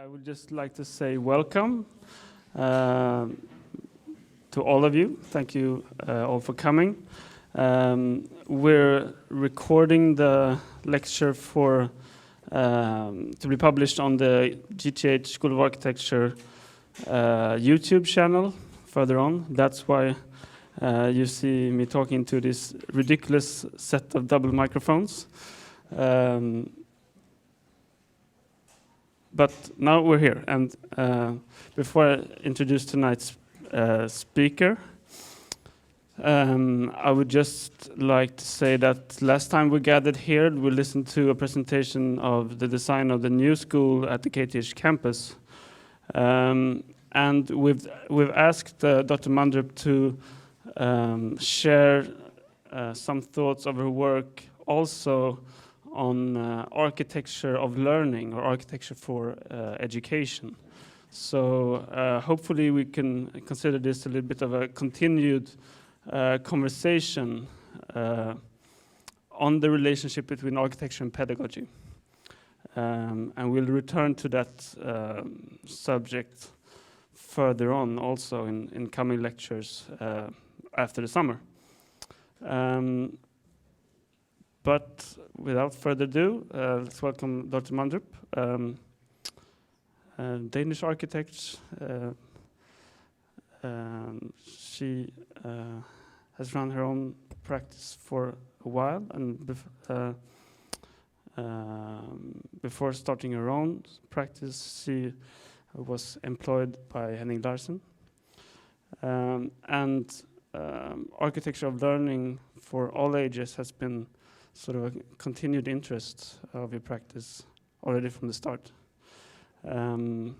I would just like to say welcome to all of you. Thank you all for coming. We're recording the lecture for to be published on the GTH School of Architecture YouTube channel further on. That's why you see me talking to this ridiculous set of double microphones. But now we're here, and before I introduce tonight's speaker, I would just like to say that last time we gathered here, we listened to a presentation of the design of the new school at the KTH campus, and we've asked Dorte Mandrup to share some thoughts of her work also on architecture of learning or architecture for education. So hopefully we can consider this a little bit of a continued conversation on the relationship between architecture and pedagogy. And we'll return to that subject further on also in coming lectures after the summer. But without further ado, let's welcome Dorte Mandrup, Danish architect. She has run her own practice for a while, and before starting her own practice, she was employed by Henning Larsen. Architecture of learning for all ages has been sort of a continued interest of your practice already from the start. And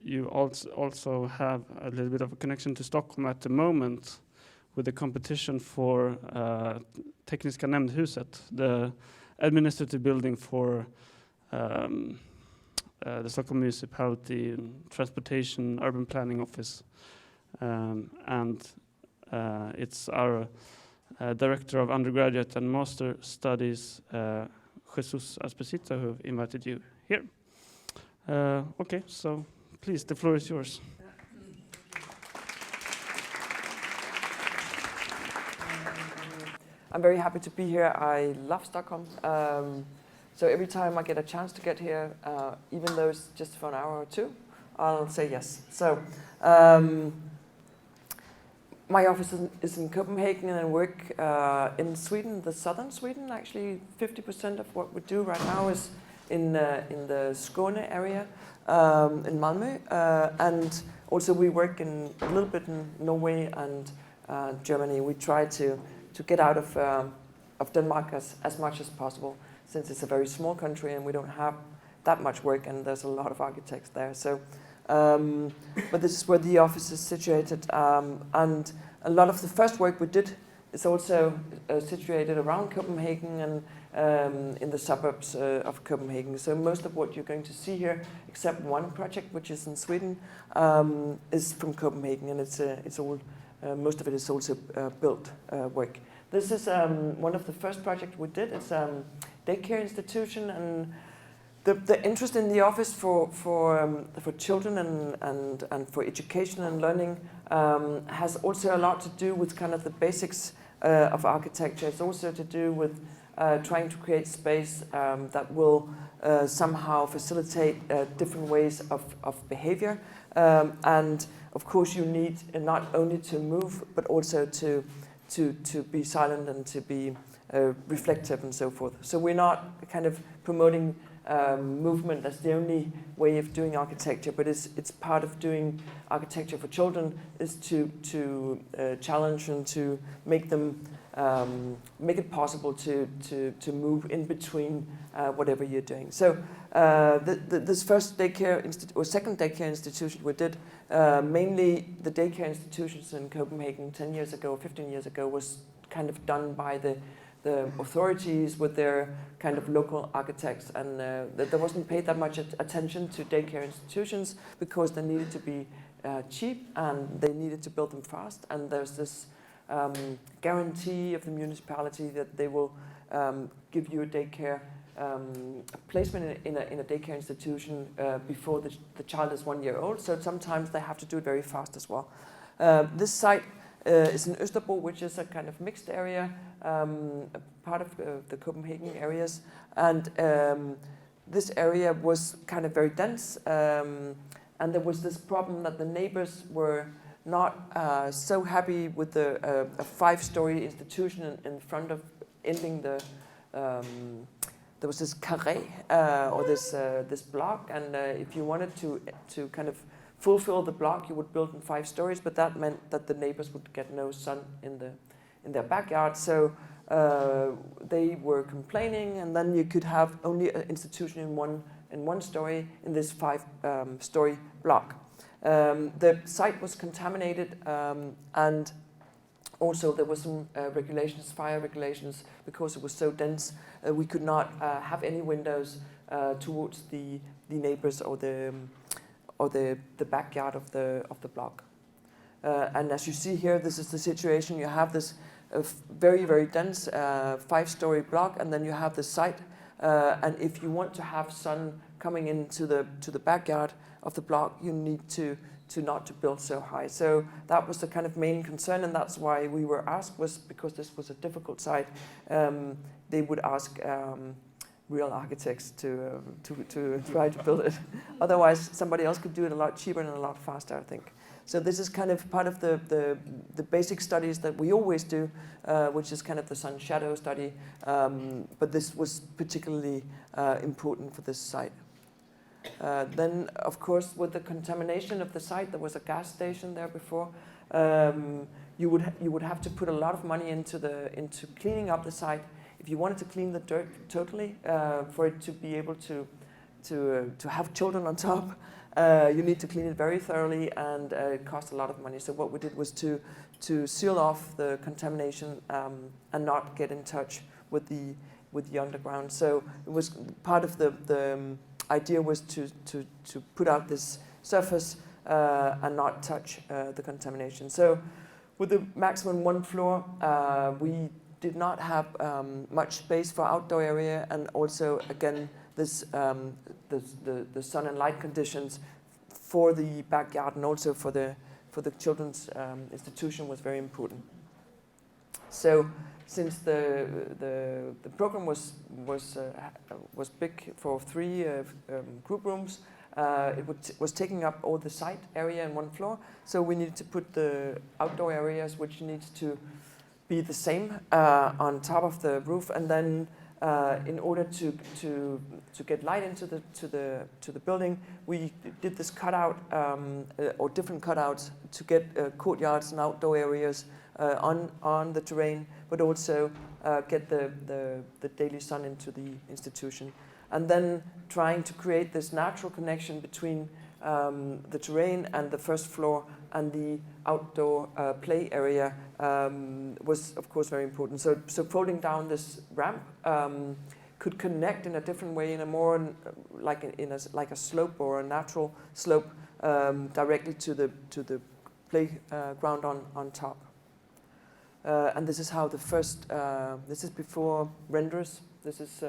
you also have a little bit of a connection to Stockholm at the moment with the competition for Tekniska Nämndhuset, the administrative building for the Stockholm municipality and transportation urban planning office. It's our Director of Undergraduate and Master Studies, Jesus Esposito, who invited you here. Okay, so please, the floor is yours. I'm very happy to be here. I love Stockholm. So every time I get a chance to get here, even though it's just for an hour or two, I'll say yes. So. My office is in Copenhagen, and I work in Sweden, the southern Sweden. Actually, 50% of what we do right now is in the Skåne area, in Malmö, and also we work a little bit in Norway and Germany. We try to get out of Denmark as much as possible, since it's a very small country and we don't have that much work, and there's a lot of architects there. So. But this is where the office is situated, and a lot of the first work we did is also situated around Copenhagen and in the suburbs of Copenhagen. So most of what you're going to see here, except one project which is in Sweden, is from Copenhagen, and it's all most of it is also built work. This is one of the first projects we did. It's a daycare institution, and the interest in the office for children and for education and learning has also a lot to do with kind of the basics of architecture. It's also to do with trying to create space that will somehow facilitate different ways of behavior. And of course you need not only to move, but also to be silent and to be reflective and so forth. So we're not kind of promoting movement as the only way of doing architecture, but it's part of doing architecture for children is to challenge and to make them make it possible to move in between whatever you're doing. So this first daycare or second daycare institution we did, mainly the daycare institutions in Copenhagen 10 years ago, 15 years ago, was kind of done by the authorities with their kind of local architects, and there wasn't paid that much attention to daycare institutions because they needed to be cheap and they needed to build them fast, and there's this guarantee of the municipality that they will give you a daycare placement in a daycare institution before the child is 1 year old. So sometimes they have to do it very fast as well. This site is in Østerbro, which is a kind of mixed area, a part of the Copenhagen areas. And this area was kind of very dense. And there was this problem that the neighbors were not so happy with a 5-story institution in front of ending the. There was this carré or this block, and if you wanted to kind of fulfill the block, you would build in 5 stories, but that meant that the neighbors would get no sun in their backyard. So they were complaining, and then you could have only an institution in one story in this 5-story block. The site was contaminated, and also there were some regulations, fire regulations, because it was so dense. We could not have any windows towards the neighbors or the backyard of the block. And as you see here, this is the situation. You have this very, very dense 5-story block, and then you have the site. And if you want to have sun coming into the backyard of the block, you need to not to build so high. So that was the kind of main concern, and that's why we were asked, was because this was a difficult site. They would ask real architects to try to build it. Otherwise, somebody else could do it a lot cheaper and a lot faster, I think. So this is kind of part of the basic studies that we always do, which is kind of the sun shadow study. But this was particularly important for this site. Then, of course, with the contamination of the site, there was a gas station there before. You would have to put a lot of money into cleaning up the site. If you wanted to clean the dirt totally, for it to be able to have children on top, you need to clean it very thoroughly, and it cost a lot of money. So what we did was to seal off the contamination and not get in touch with the underground. So it was part of the idea was to put out this surface and not touch the contamination. So with the maximum 1 floor, we did not have much space for outdoor area, and also again this the sun and light conditions for the backyard and also for the children's institution was very important. So since the program was big for 3 group rooms, it was taking up all the site area in 1 floor. So we needed to put the outdoor areas, which needs to be the same on top of the roof, and then in order to get light into the building, we did this cutout or different cutouts to get courtyards and outdoor areas on the terrain, but also get the daily sun into the institution. And then trying to create this natural connection between the terrain and the first floor and the outdoor play area was, of course, very important. So folding down this ramp could connect in a different way, in a more like a slope or a natural slope directly to the playground on top. And this is how the first. This is before renders. This is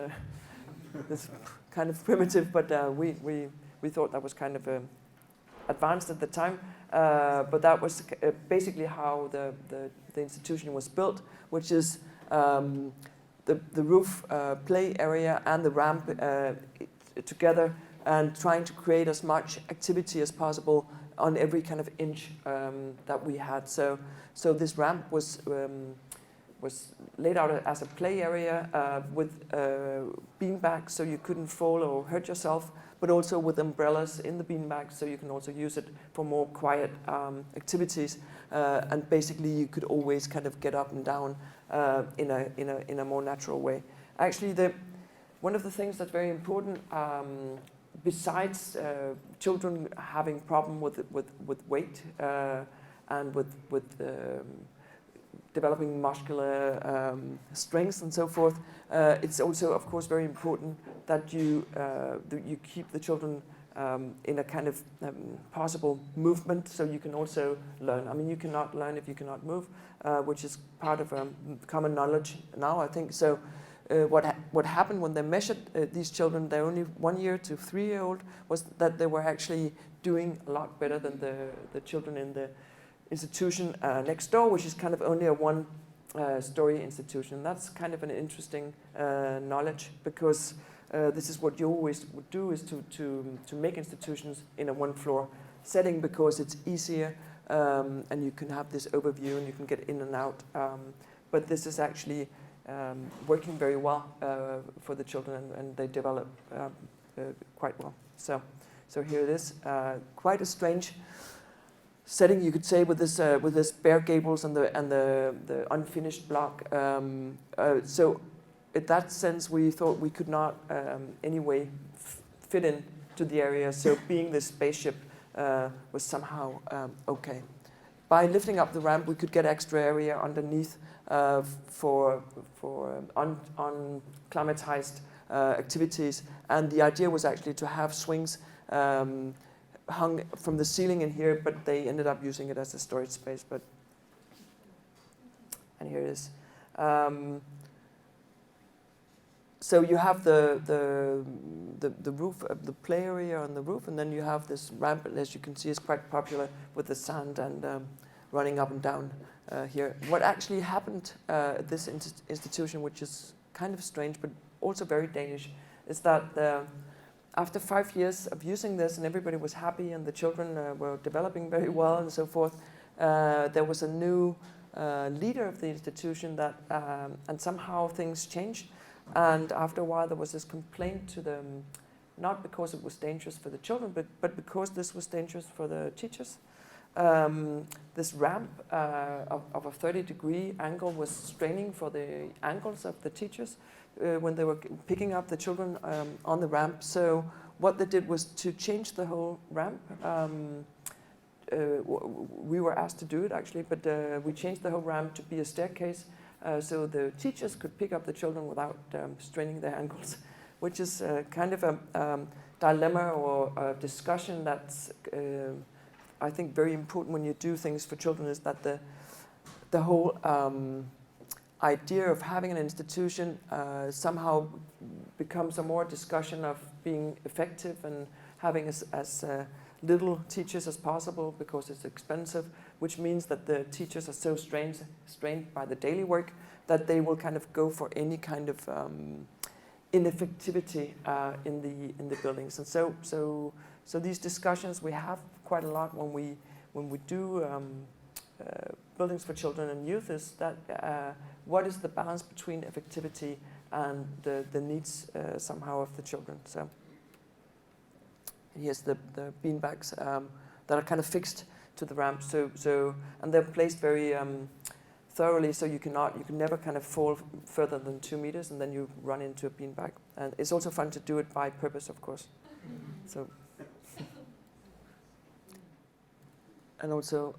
this kind of primitive, but we thought that was kind of advanced at the time. But that was basically how the institution was built, which is the roof play area and the ramp together, and trying to create as much activity as possible on every kind of inch that we had. So this ramp was laid out as a play area with beanbags, so you couldn't fall or hurt yourself, but also with umbrellas in the beanbags, so you can also use it for more quiet activities. And basically, you could always kind of get up and down in a more natural way. Actually, one of the things that's very important, besides children having problem with weight and with developing muscular strength and so forth, it's also, of course, very important that you keep the children in a kind of possible movement, so you can also learn. I mean, you cannot learn if you cannot move, which is part of common knowledge now, I think. So what happened when they measured these children, they're only 1 year to 3 year old, was that they were actually doing a lot better than the children in the institution next door, which is kind of only a one-story institution. That's kind of an interesting knowledge, because this is what you always would do, is to make institutions in a one-floor setting, because it's easier and you can have this overview and you can get in and out. But this is actually working very well for the children, and they develop quite well. So here it is, quite a strange setting, you could say, with this bare gables and the unfinished block. So in that sense, we thought we could not anyway fit in to the area. So being this spaceship was somehow okay. By lifting up the ramp, we could get extra area underneath for unclimatized activities. And the idea was actually to have swings hung from the ceiling in here, but they ended up using it as a storage space. And here it is. So you have the roof, the play area on the roof, and then you have this ramp, as you can see, is quite popular with the sand and running up and down here. What actually happened at this institution, which is kind of strange but also very Danish, is that after 5 years of using this, and everybody was happy, and the children were developing very well and so forth, there was a new leader of the institution that, and somehow things changed. And after a while, there was this complaint to them, not because it was dangerous for the children, but because this was dangerous for the teachers. This ramp of a 30-degree angle was straining for the ankles of the teachers when they were picking up the children on the ramp. So what they did was to change the whole ramp. We were asked to do it, actually, but we changed the whole ramp to be a staircase, so the teachers could pick up the children without straining their ankles, which is kind of a dilemma or a discussion that's, I think, very important when you do things for children, is that the whole idea of having an institution somehow becomes a more discussion of being effective and having as little teachers as possible, because it's expensive, which means that the teachers are so strained by the daily work that they will kind of go for any kind of ineffectivity in the buildings. And so these discussions we have quite a lot when we do buildings for children and youth, is that what is the balance between effectivity and the needs somehow of the children. So here's the beanbags that are kind of fixed to the ramp. So and they're placed very thoroughly, so you can never kind of fall further than 2 meters, and then you run into a beanbag. And it's also fun to do it by purpose, of course. So. And also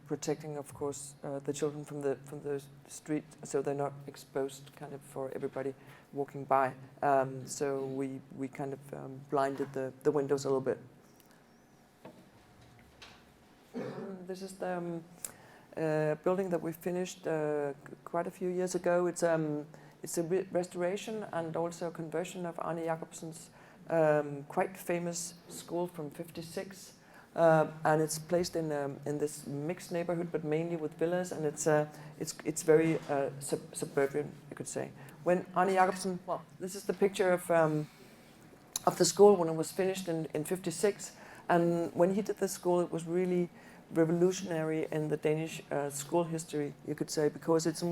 protecting, of course, the children from the street, so they're not exposed kind of for everybody walking by. So we kind of blinded the windows a little bit. This is the building that we finished quite a few years ago. It's a restoration and also conversion of Arne Jacobsen's quite famous school from '56. And it's placed in this mixed neighborhood, but mainly with villas, and it's very suburban, you could say. When Arne Jacobsen, well, this is the picture of the school when it was finished in '56, and when he did the school, it was really revolutionary in the Danish school history, you could say, because it's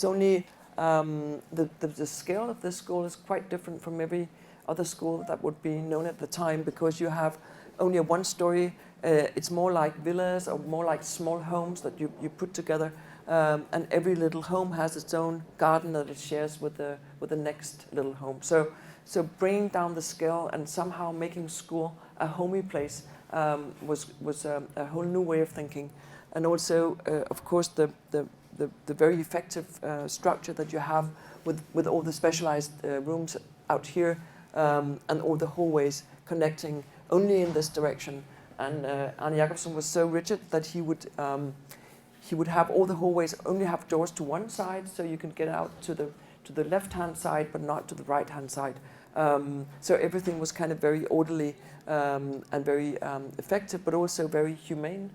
only the scale of this school is quite different from every other school that would be known at the time, because you have only a one-story. It's more like villas or more like small homes that you put together, and every little home has its own garden that it shares with the next little home. So bringing down the scale and somehow making school a homey place was a whole new way of thinking, and also of course the very effective structure that you have with all the specialized rooms out here, and all the hallways connecting only in this direction. And Arne Jacobsen was so rigid that he would have all the hallways only have doors to one side, so you can get out to to the left-hand side, but not to the right-hand side. So everything was kind of very orderly and very effective, but also very humane.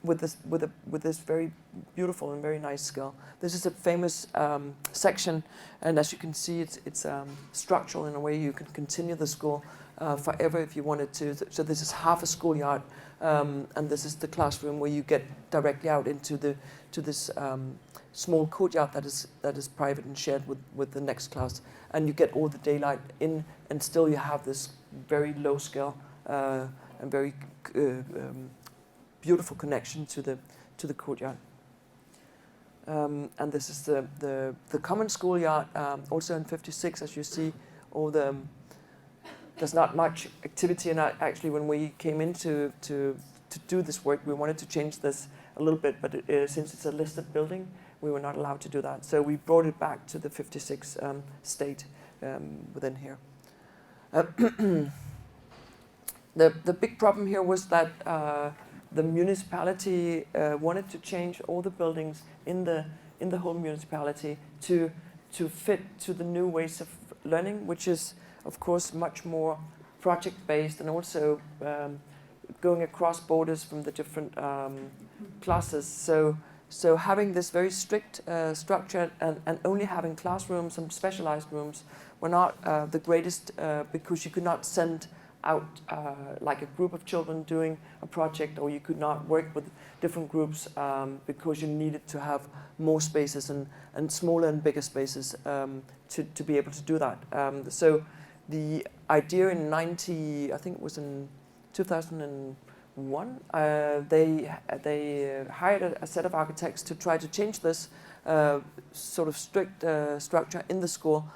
With this very beautiful and very nice scale. This is a famous section, and as you can see, it's structural in a way you can continue the school forever if you wanted to. So this is half a schoolyard, and this is the classroom where you get directly out into this small courtyard that is private and shared with the next class, and you get all the daylight in, and still you have this very low scale and very beautiful connection to the courtyard. And this is the common schoolyard, also in 56, as you see. There's not much activity, and actually when we came in to do this work, we wanted to change this a little bit, but since it's a listed building, we were not allowed to do that. So we brought it back to the 56 state within here. The big problem here was that the municipality wanted to change all the buildings in the whole municipality to fit to the new ways of learning, which is of course much more project-based and also going across borders from the different classes. So having this very strict structure and only having classrooms and specialized rooms were not the greatest because you could not send out like a group of children doing a project, or you could not work with different groups because you needed to have more spaces and smaller and bigger spaces to be able to do that. So the idea in I think it was in 2001, they hired a set of architects to try to change this sort of strict structure in the school.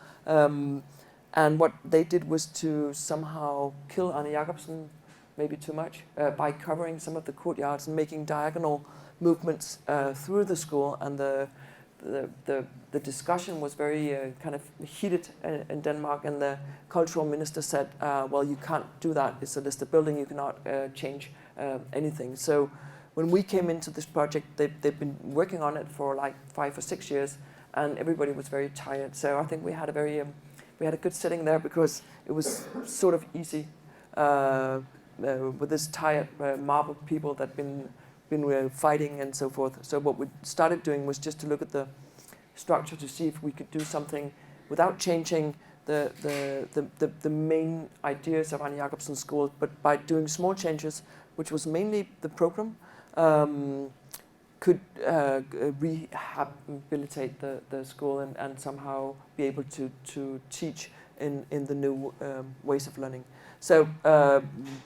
And what they did was to somehow kill Arne Jacobsen, maybe too much, by covering some of the courtyards and making diagonal movements through the school. And the discussion was very kind of heated in Denmark, and the cultural minister said, well, you can't do that. It's a listed building. You cannot change anything. So when we came into this project, they've been working on it for like 5 or 6 years, and everybody was very tired. So I think we had a good sitting there because it was sort of easy with this tired mob of people that been fighting and so forth. So what we started doing was just to look at the structure to see if we could do something without changing the main ideas of Arne Jacobsen's school, but by doing small changes, which was mainly the program, could rehabilitate the school and somehow be able to teach in the new ways of learning. So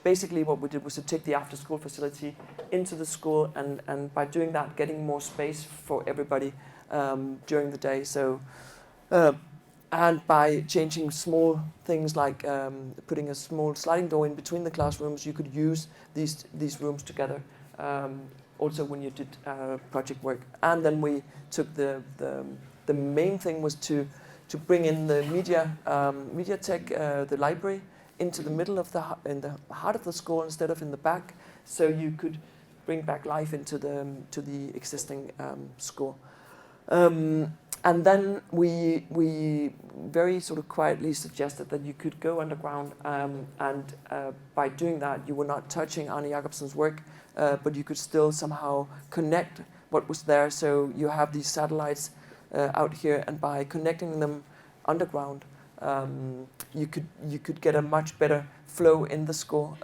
basically what we did was to take the after-school facility into the school, and by doing that, getting more space for everybody during the day. So and by changing small things like putting a small sliding door in between the classrooms, you could use these rooms together. Also when you did project work. And then we took the main thing was to bring in the MediaTech, the library, into the middle of in the heart of the school instead of in the back, so you could bring back life into the existing school. And then we very sort of quietly suggested that you could go underground, and by doing that, you were not touching Arne Jacobsen's work, but you could still somehow connect what was there. So you have these satellites out here, and by connecting them underground, you could get a much better flow in the school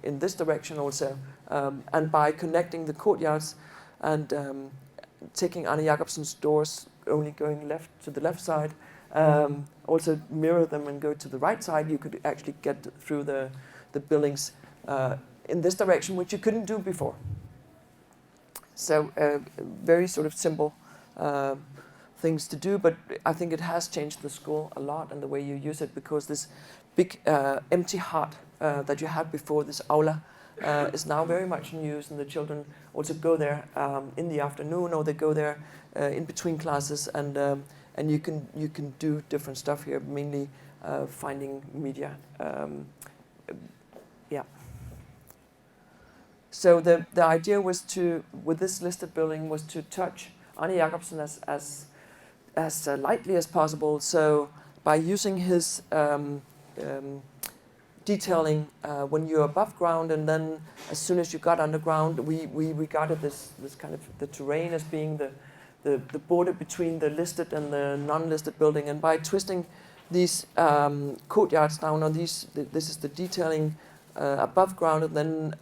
in this direction also. And by connecting the courtyards and taking Arne Jacobsen's doors only going left to the left side, also mirror them and go to the right side, you could actually get through the buildings in this direction, which you couldn't do before. So very sort of simple things to do, but I think it has changed the school a lot and the way you use it, because this big empty hut that you had before, this aula, is now very much in use, and the children also go there in the afternoon, or they go there in between classes, and you can do different stuff here, mainly finding media. Yeah. So the idea was with this listed building, was to touch Arne Jacobsen as as lightly as possible. So by using his detailing when you're above ground, and then as soon as you got underground, we regarded this kind of the terrain as being the border between the listed and the non-listed building. And by twisting these courtyards down on this is the detailing above ground, and then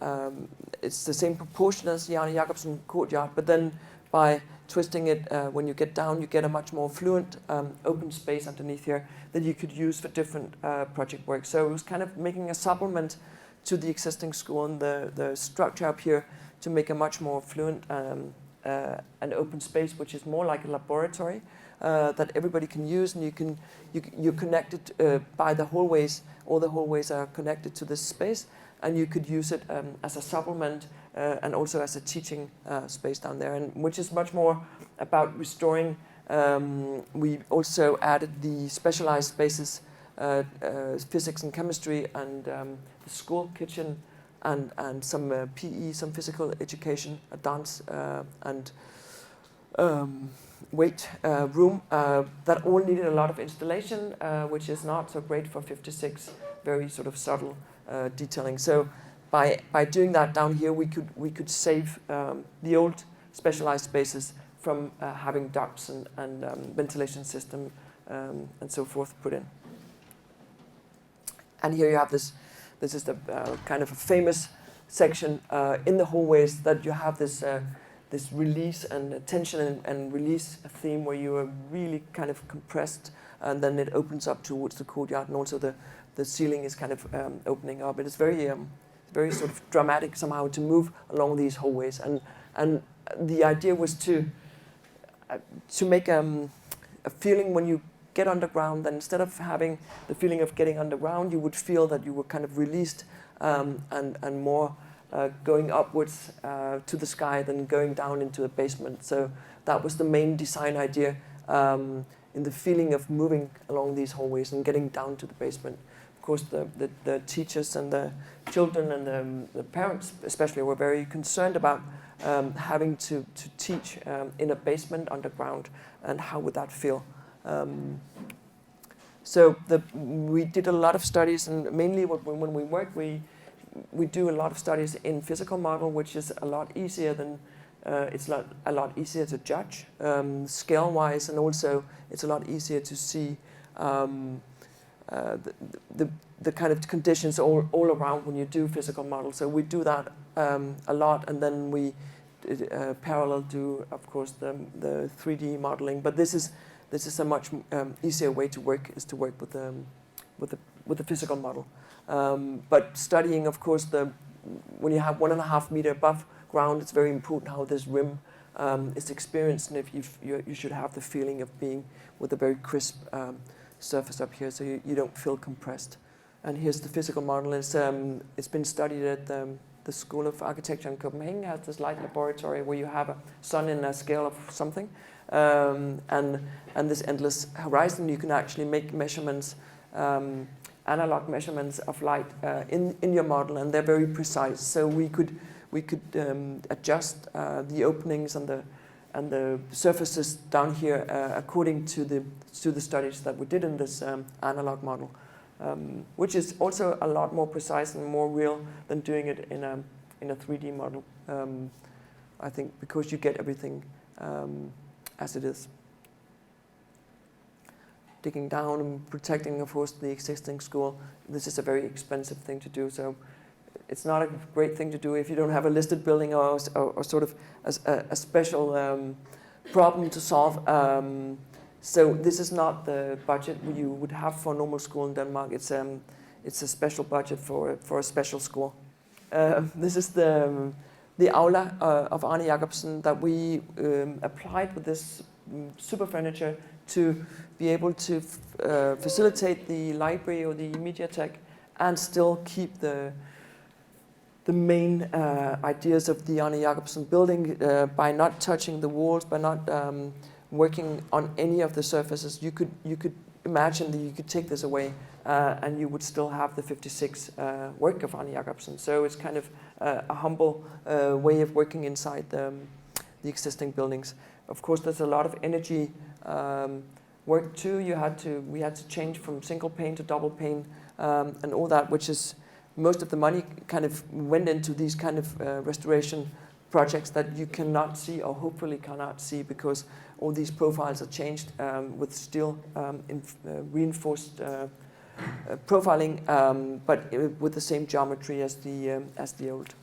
it's the same proportion as the Arne Jacobsen courtyard, but then by twisting it, when you get down, you get a much more fluent open space underneath here that you could use for different project work. So it was kind of making a supplement to the existing school and the structure up here to make a much more fluent and open space, which is more like a laboratory that everybody can use, and you're connected by the hallways. All the hallways are connected to this space, and you could use it as a supplement and also as a teaching space down there, and which is much more about restoring. We also added the specialized spaces, physics and chemistry, and the school kitchen, and some PE, some physical education, a dance, and weight room that all needed a lot of installation, which is not so great for 56 very sort of subtle detailing. So by doing that down here, we could save the old specialized spaces from having ducts and ventilation system and so forth put in. And here you have this. This is the kind of a famous section in the hallways that you have this this release and tension and release theme where you are really kind of compressed, and then it opens up towards the courtyard, and also the ceiling is kind of opening up. It is very sort of dramatic somehow to move along these hallways, and the idea was to make a feeling when you get underground, that instead of having the feeling of getting underground, you would feel that you were kind of released and more going upwards to the sky than going down into the basement. So that was the main design idea, in the feeling of moving along these hallways and getting down to the basement. Of course, the teachers and the children and the parents especially were very concerned about having to teach in a basement underground, and how would that feel. So we did a lot of studies, and mainly when we work, we do a lot of studies in physical model, which is a lot easier than it's a lot easier to judge scale-wise, and also it's a lot easier to see the kind of conditions all around when you do physical models. So we do that a lot, and then we parallel do, of course, the 3D modeling. But this is a much easier way to work, is to work with the physical model. But studying, of course, when you have 1.5 meter above ground, it's very important how this rim is experienced, and if you should have the feeling of being with a very crisp surface up here, so you don't feel compressed. And here's the physical model. It's been studied at the School of Architecture in Copenhagen. It has this light laboratory where you have a sun in a scale of something, and this endless horizon. You can actually make measurements, analog measurements of light in your model, and they're very precise. So we could adjust the openings and the surfaces down here according to the studies that we did in this analog model, which is also a lot more precise and more real than doing it in a 3D model. I think because you get everything as it is. Digging down and protecting, of course, the existing school. This is a very expensive thing to do, so it's not a great thing to do if you don't have a listed building or sort of a special problem to solve. So this is not the budget you would have for a normal school in Denmark. It's a special budget for a special school. This is the aula of Arne Jacobsen that we applied with this super furniture to be able to facilitate the library or the mediatheque and still keep the main ideas of the Arne Jacobsen building by not touching the walls, by not working on any of the surfaces. You could imagine that you could take this away and you would still have the 56 work of Arne Jacobsen. So it's kind of a humble way of working inside the existing buildings. Of course, there's a lot of energy work too. We had to change from single pane to double pane and all that, which is most of the money kind of went into these kind of restoration projects that you cannot see, or hopefully cannot see, because all these profiles are changed with steel reinforced profiling, but with the same geometry as the old.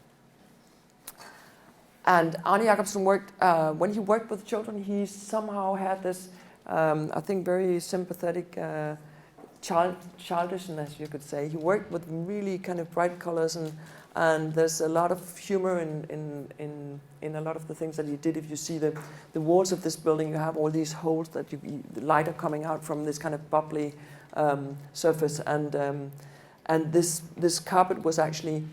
And Arne Jacobsen worked, when he worked with children, he somehow had this, I think, very sympathetic childishness, you could say. He worked with really kind of bright colors, and there's a lot of humor in a lot of the things that he did. If you see the walls of this building, you have all these holes that the light are coming out from this kind of bubbly surface, and this carpet was actually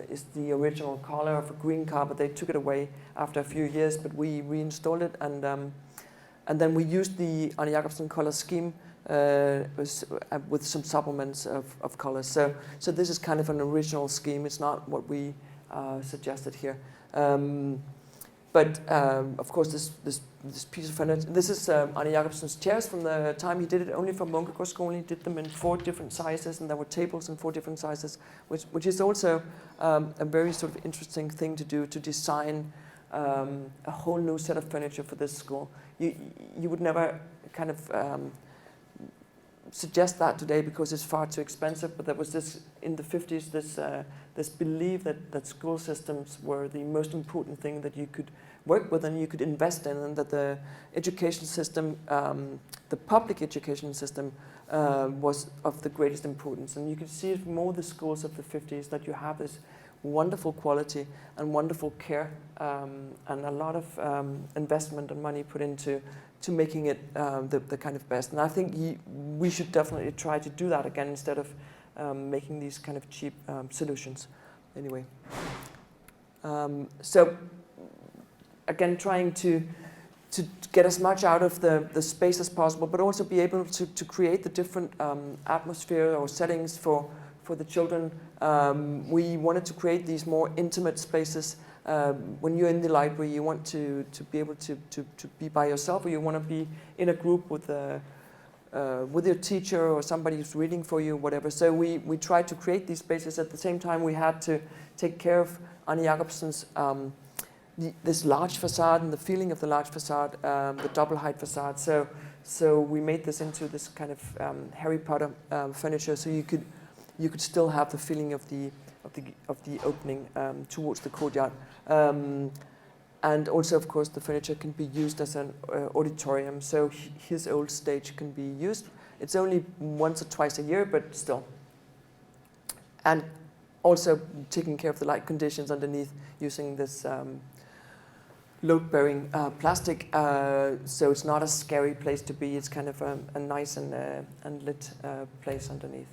is the original color of a green carpet. They took it away after a few years, but we reinstalled it, and then we used the Arne Jacobsen color scheme with some supplements of colors. So this is kind of an original scheme. It's not what we suggested here. But of course, this piece of furniture, this is Arne Jacobsen's chairs from the time he did it only for Munkegaardskolen. He did them in 4 different sizes, and there were tables in 4 different sizes, which is also a very sort of interesting thing to do, to design a whole new set of furniture for this school. You would never kind of suggest that today because it's far too expensive, but there was this, in the 50s, this belief that school systems were the most important thing that you could work with and you could invest in, and that the education system, the public education system, was of the greatest importance. And you could see it from all the schools of the 50s that you have this wonderful quality and wonderful care, and a lot of investment and money put into making it the kind of best. And I think we should definitely try to do that again instead of making these kind of cheap solutions. Anyway, so again, trying to get as much out of the space as possible, but also be able to create the different atmosphere or settings for the children. We wanted to create these more intimate spaces. When you're in the library, you want to be able to be by yourself, or you want to be in a group with your teacher or somebody who's reading for you, whatever. So we tried to create these spaces. At the same time, we had to take care of Arne Jacobsen's this large facade and the feeling of the large facade, the double height facade. So we made this into this kind of Harry Potter furniture. So you could still have the feeling of the opening towards the courtyard, and also, of course, the furniture can be used as an auditorium. So his old stage can be used. It's only once or twice a year, but still. And also taking care of the light conditions underneath using this load-bearing plastic, so it's not a scary place to be. It's kind of a nice and lit place underneath.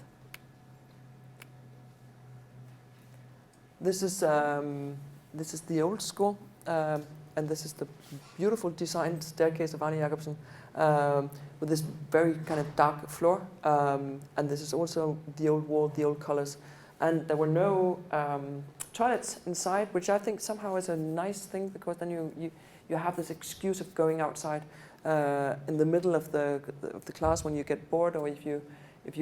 This is the old school, and this is the beautiful designed staircase of Arne Jacobsen with this very kind of dark floor. And this is also the old wall, the old colors. And there were no toilets inside, which I think somehow is a nice thing, because then you have this excuse of going outside in the middle of the class when you get bored, or if you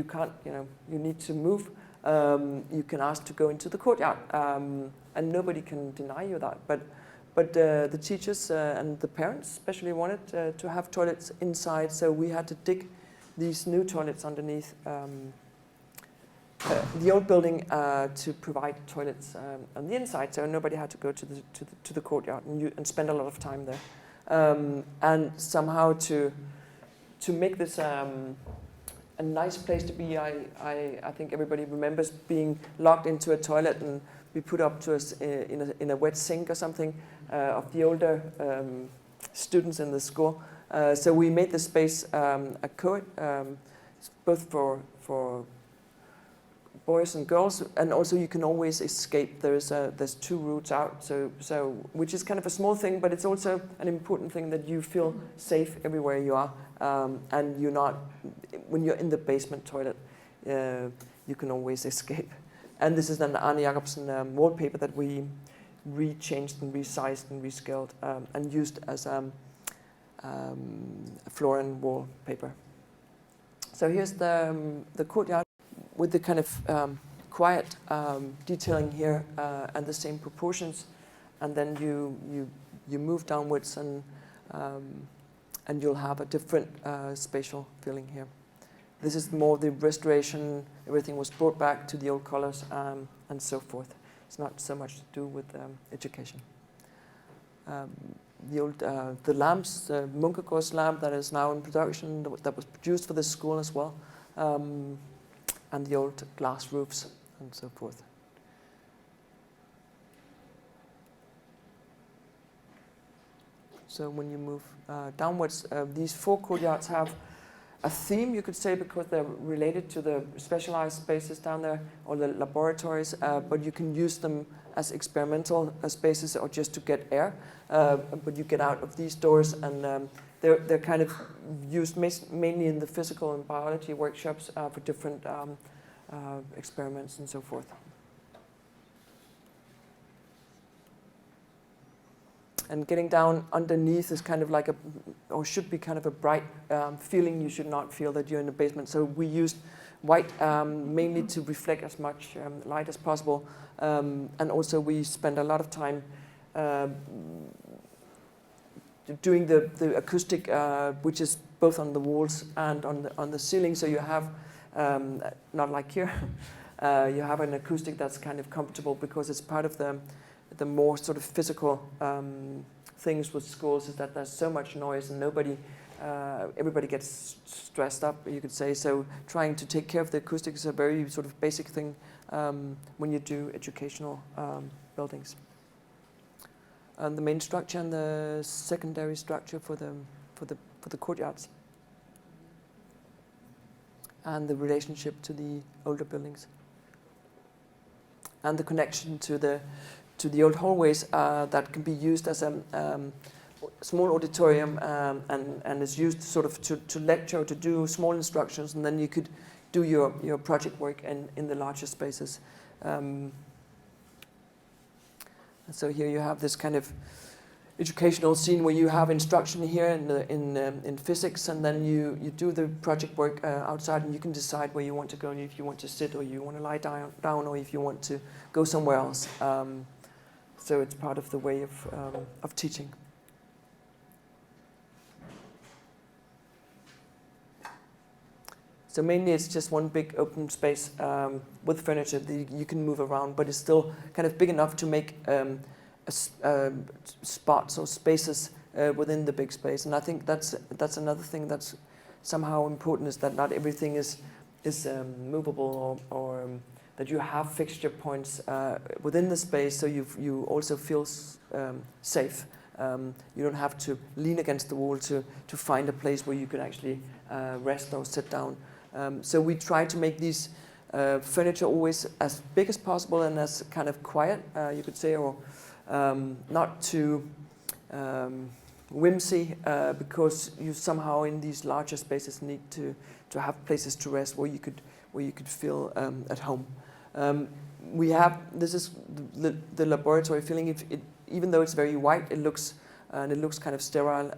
can't, you need to move. You can ask to go into the courtyard, and nobody can deny you that. But the teachers and the parents especially wanted to have toilets inside, so we had to dig these new toilets underneath the old building to provide toilets on the inside, so nobody had to go to the courtyard and spend a lot of time there. And somehow to make this a nice place to be. I think everybody remembers being locked into a toilet and be put up to us in a wet sink or something of the older students in the school. So we made the space a co-ed, both for boys and girls, and also you can always escape. There's 2 routes out, so which is kind of a small thing, but it's also an important thing that you feel safe everywhere you are, and you're not, when you're in the basement toilet, you can always escape. And this is an Arne Jacobsen wallpaper that we rechanged and resized and rescaled and used as floor and wallpaper. So here's the courtyard with the kind of quiet detailing here and the same proportions, and then you move downwards and you'll have a different spatial feeling here. This is more the restoration. Everything was brought back to the old colors and so forth. It's not so much to do with education. The lamps, the Munkegårds lamp that is now in production, that was produced for this school as well, and the old glass roofs and so forth. So when you move downwards, these 4 courtyards have a theme, you could say, because they're related to the specialized spaces down there, or the laboratories, but you can use them as experimental spaces or just to get air. But you get out of these doors, and they're kind of used mainly in the physical and biology workshops for different experiments and so forth. And getting down underneath is kind of like or should be kind of a bright feeling. You should not feel that you're in the basement. So we used white mainly to reflect as much light as possible. And also we spend a lot of time doing the acoustic, which is both on the walls and on the ceiling. So you have, not like here, you have an acoustic that's kind of comfortable because it's part of the more sort of physical things with schools, is that there's so much noise and everybody gets stressed up, you could say. So trying to take care of the acoustics is a very sort of basic thing when you do educational buildings. And the main structure and the secondary structure for the courtyards, and the relationship to the older buildings, and the connection to the old hallways that can be used as a small auditorium and is used sort of to lecture, to do small instructions, and then you could do your project work in the larger spaces. So here you have this kind of educational scene where you have instruction here in physics, and then you do the project work outside, and you can decide where you want to go, and if you want to sit, or you want to lie down, or if you want to go somewhere else. So it's part of the way of teaching. So mainly it's just one big open space with furniture that you can move around, but it's still kind of big enough to make spots or spaces within the big space. And I think that's another thing that's somehow important, is that not everything is movable, or that you have fixture points within the space, so you also feel safe. You don't have to lean against the wall to find a place where you can actually rest or sit down. So we try to make these furniture always as big as possible and as kind of quiet, you could say, or not too whimsy, because you somehow in these larger spaces need to have places to rest where you could feel at home. This is the laboratory feeling. Even though it's very white, it looks kind of sterile.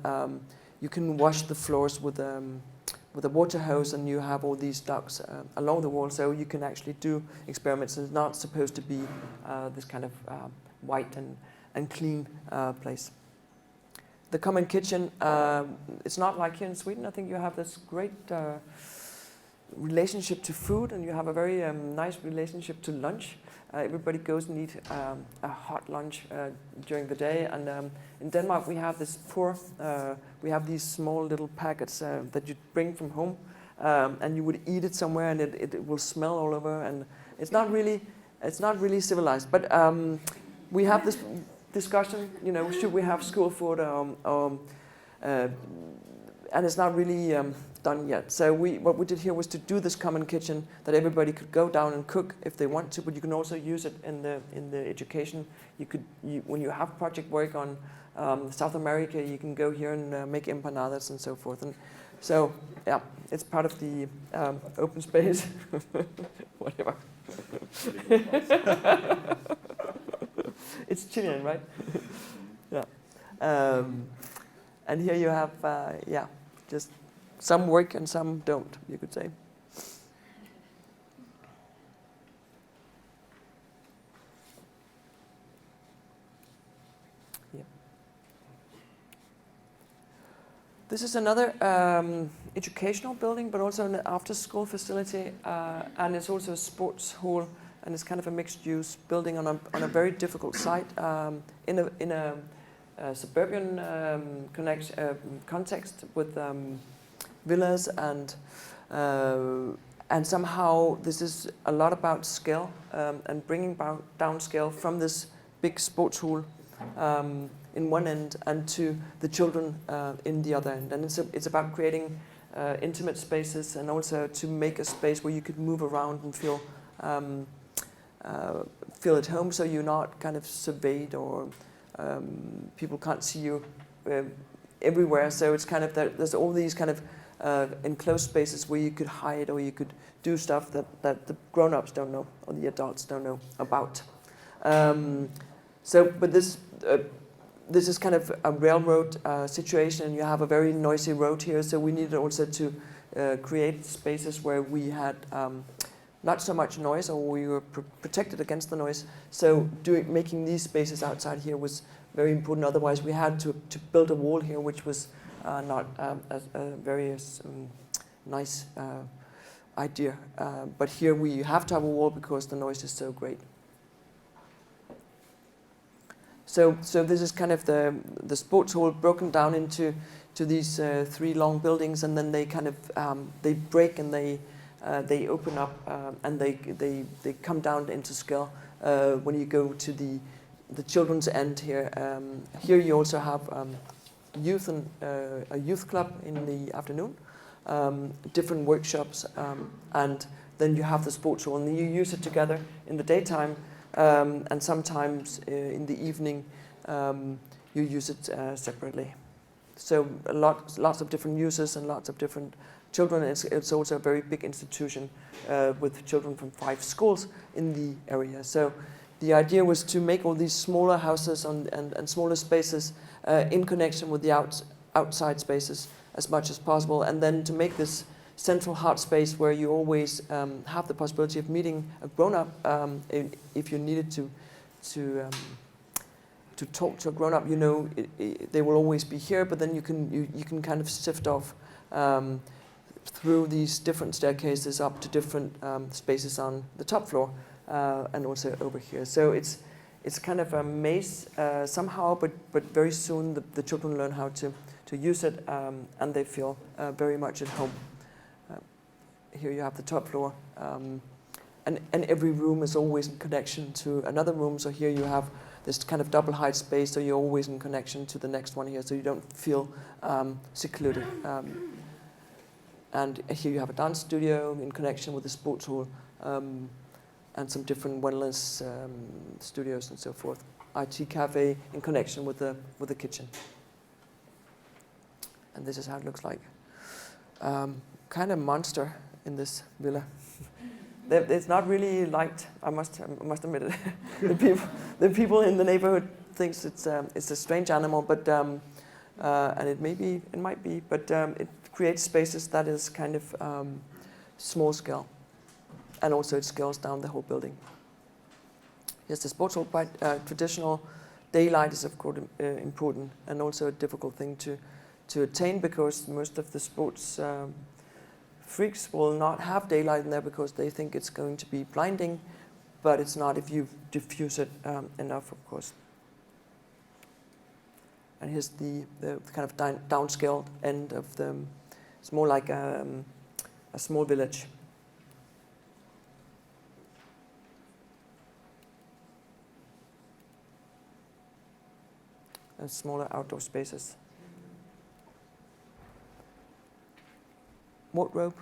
You can wash the floors with a water hose, and you have all these ducts along the wall, so you can actually do experiments. It's not supposed to be this kind of white and clean place. The common kitchen, it's not like here in Sweden. I think you have this great relationship to food, and you have a very nice relationship to lunch. Everybody goes and eat a hot lunch during the day, and in Denmark we have this we have these small little packets that you bring from home, and you would eat it somewhere, and it will smell all over, and it's not really civilized. But we have this discussion, should we have school food, and it's not really done yet. So what we did here was to do this common kitchen that everybody could go down and cook if they want to, but you can also use it in the education. When you have project work on South America, you can go here and make empanadas and so forth. And so yeah, it's part of the open space. Whatever. It's Chilean, right? Yeah. And here you have, just some work and some don't, you could say. Yeah. This is another educational building, but also an after-school facility, and it's also a sports hall, and it's kind of a mixed-use building on a very difficult site in a suburban context with villas and somehow this is a lot about scale and bringing down scale from this big sports hall in one end and to the children in the other end. And it's about creating intimate spaces and also to make a space where you could move around and feel at home, so you're not kind of surveyed or people can't see you everywhere. So it's kind of there's all these kind of enclosed spaces where you could hide or you could do stuff that the grown-ups don't know or the adults don't know about. But this is kind of a railroad situation, and you have a very noisy road here. So we needed also to create spaces where we had not so much noise, or we were protected against the noise. So making these spaces outside here was very important. Otherwise, we had to build a wall here, which was not a very nice idea. But here we have to have a wall because the noise is so great. So this is kind of the sports hall broken down into these three long buildings, and then they kind of they break and they open up and they come down into scale when you go to the children's end here. Here you also have youth and a youth club in the afternoon, different workshops, and then you have the sports hall, and you use it together in the daytime, and sometimes in the evening you use it separately. So lots of different uses and lots of different children. It's also a very big institution with children from 5 schools in the area. So the idea was to make all these smaller houses and smaller spaces in connection with the outside spaces as much as possible, and then to make this central heart space where you always have the possibility of meeting a grown-up if you needed to talk to a grown-up. You know, they will always be here, but then you can kind of sift off through these different staircases up to different spaces on the top floor and also over here. So it's kind of a maze somehow, but very soon the children learn how to use it, and they feel very much at home. Here you have the top floor, and every room is always in connection to another room. So here you have this kind of double height space, so you're always in connection to the next one here, so you don't feel secluded. And here you have a dance studio in connection with the sports hall, and some different wellness studios and so forth. IT cafe in connection with the kitchen. And this is how it looks like. Kind of monster in this villa. It's not really liked. I must admit it. the people in the neighborhood thinks it's a strange animal, but and it might be, but it creates spaces that is kind of small scale, and also it scales down the whole building. Yes, the sports hall, quite traditional. Daylight is of course important, and also a difficult thing to attain, because most of the sports freaks will not have daylight in there because they think it's going to be blinding, but it's not if you diffuse it enough, of course. And here's the kind of downscaled end of the. It's more like a small village. And smaller outdoor spaces. Wardrobe.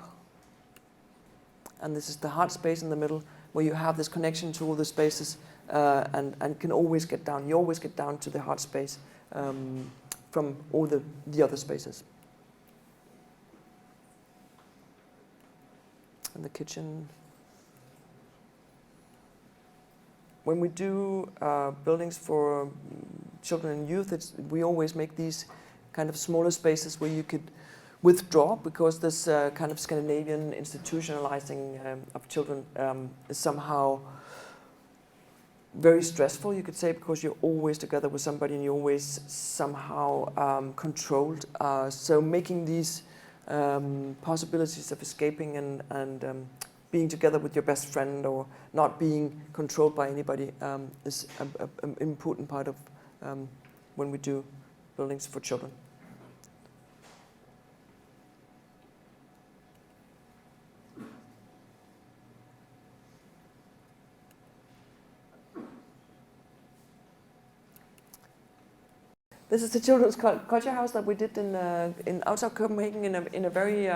And this is the heart space in the middle, where you have this connection to all the spaces and can always get down. You always get down to the heart space from all the other spaces. And the kitchen. When we do buildings for children and youth, we always make these kind of smaller spaces where you could withdraw, because this kind of Scandinavian institutionalizing of children is somehow very stressful, you could say, because you're always together with somebody and you're always somehow controlled. So making these possibilities of escaping and being together with your best friend or not being controlled by anybody is an important part of when we do buildings for children. This is the children's culture house that we did in outside Copenhagen in a very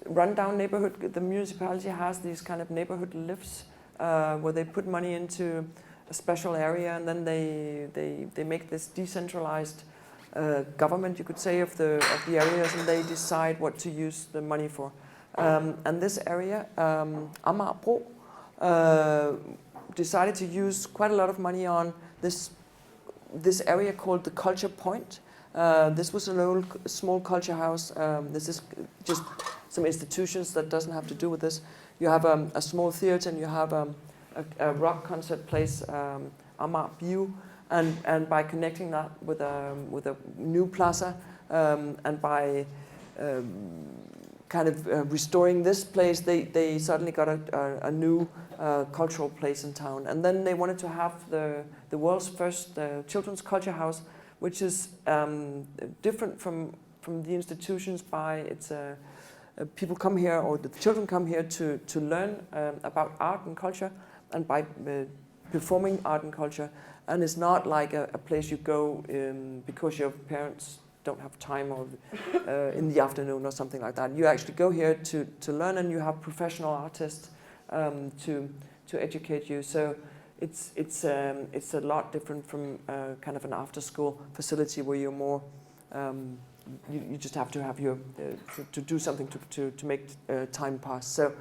rundown neighborhood. The municipality has these kind of neighborhood lifts where they put money into a special area, and then they make this decentralized government, you could say, of the areas, and they decide what to use the money for. And this area, Amagerbro, decided to use quite a lot of money on this area called the Culture Point. This was an old small culture house. This is just some institutions that doesn't have to do with this. You have a small theater, and you have a rock concert place, Amagerbro, and by connecting that with a new plaza, and by kind of restoring this place, they suddenly got a new cultural place in town. And then they wanted to have the world's first children's culture house, which is different from the institutions by its people come here, or the children come here to learn about art and culture, and by performing art and culture. And it's not like a place you go because your parents don't have time, or in the afternoon or something like that. You actually go here to learn, and you have professional artists to educate you. So it's a lot different from kind of an after-school facility where you're more you just have to have your to do something to make time pass. So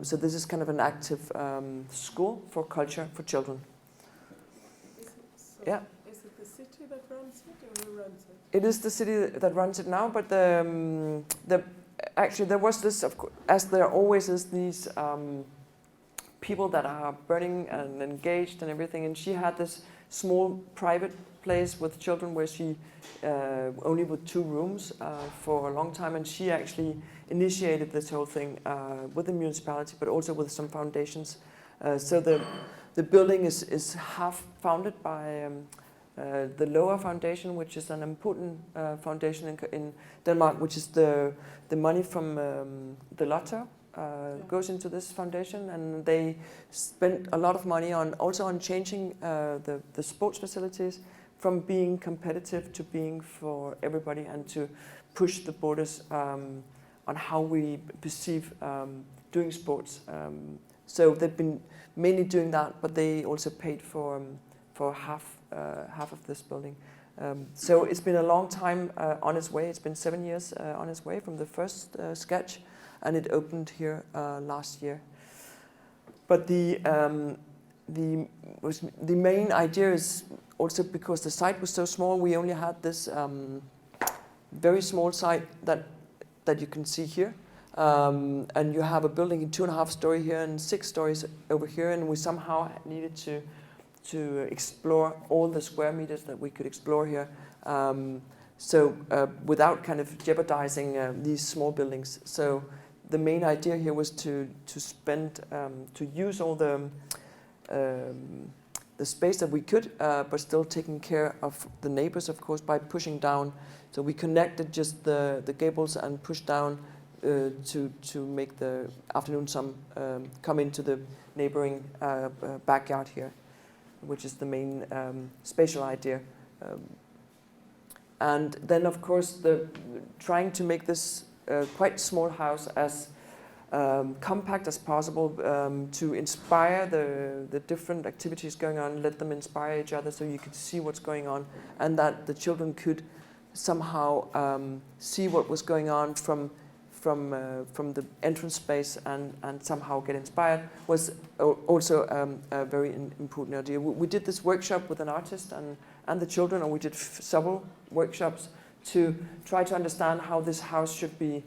this is kind of an active school for culture for children. Yeah. Is it the city that runs it, or who runs it? It is the city that runs it now, but actually there was this, of course, as there always is, these people that are burning and engaged and everything, and she had this small private place with children where she only with 2 rooms for a long time, and she actually initiated this whole thing with the municipality, but also with some foundations. So the building is half founded by the Lower Foundation, which is an important foundation in Denmark, which is the money from the lotto goes into this foundation, and they spent a lot of money on changing the sports facilities from being competitive to being for everybody, and to push the borders on how we perceive doing sports. So they've been mainly doing that, but they also paid for half of this building. So it's been a long time on its way. It's been 7 years on its way from the first sketch, and it opened here last year. But the main idea is also because the site was so small. We only had this very small site that you can see here. And you have a building in 2.5 story here and 6 stories over here, and we somehow needed to explore all the square meters that we could explore here, without kind of jeopardizing these small buildings. So the main idea here was to use all the space that we could, but still taking care of the neighbors, of course, by pushing down. So we connected just the gables and pushed down to make the afternoon sun come into the neighboring backyard here, which is the main spatial idea. And then, of course, trying to make this quite small house as compact as possible, to inspire the different activities going on, let them inspire each other, so you could see what's going on, and that the children could somehow see what was going on from from the entrance space and somehow get inspired was also a very important idea. We did this workshop with an artist and the children, and we did several workshops to try to understand how this house should be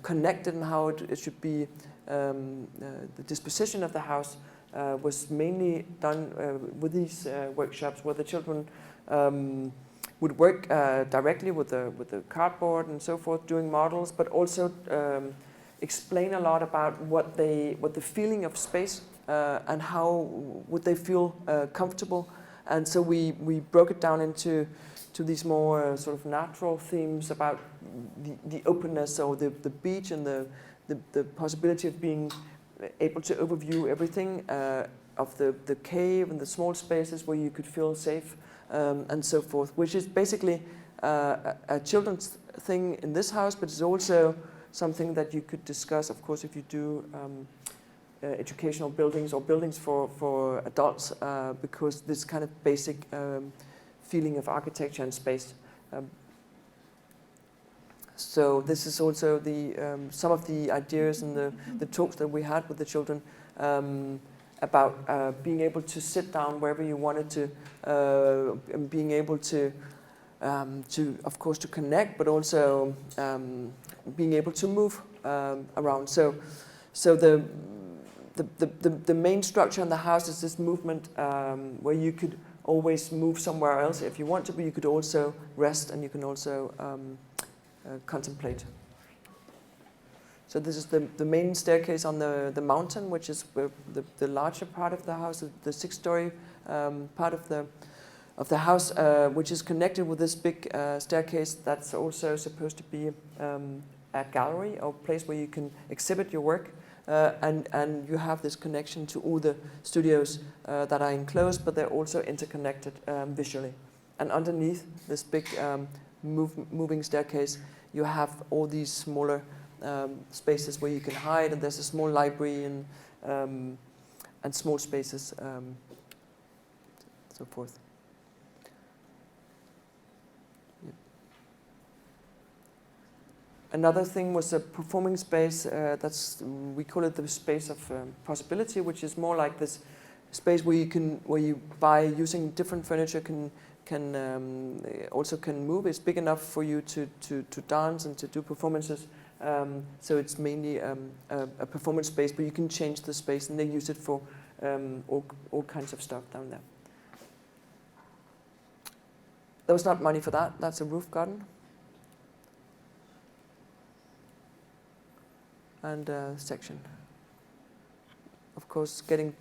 connected and how it should be, the disposition of the house was mainly done with these workshops where the children would work directly with the cardboard and so forth, doing models, but also explain a lot about what the feeling of space and how would they feel comfortable. And so we broke it down into these more sort of natural themes about the openness, or the beach, and the possibility of being able to overview everything, of the cave and the small spaces where you could feel safe, and so forth, which is basically a children's thing in this house, but it's also something that you could discuss, of course, if you do educational buildings or buildings for adults, because this kind of basic feeling of architecture and space. So this is also some of the ideas and the talks that we had with the children about being able to sit down wherever you wanted to, and being able to of course to connect, but also being able to move around. So the main structure in the house is this movement where you could always move somewhere else if you want to, but you could also rest and you can also contemplate. So this is the main staircase on the mountain, which is the larger part of the house, the 6-story part of the house, which is connected with this big staircase that's also supposed to be a gallery or place where you can exhibit your work. And you have this connection to all the studios that are enclosed, but they're also interconnected visually. And underneath this big moving staircase, you have all these smaller spaces where you can hide, and there's a small library and small spaces, so forth. Yep. Another thing was a performing space. We call it the space of possibility, which is more like this space where you by using different furniture also can move. It's big enough for you to dance and to do performances. So it's mainly a performance space, but you can change the space, and they use it for all kinds of stuff down there. There was not money for that. That's a roof garden. And section. Of course, getting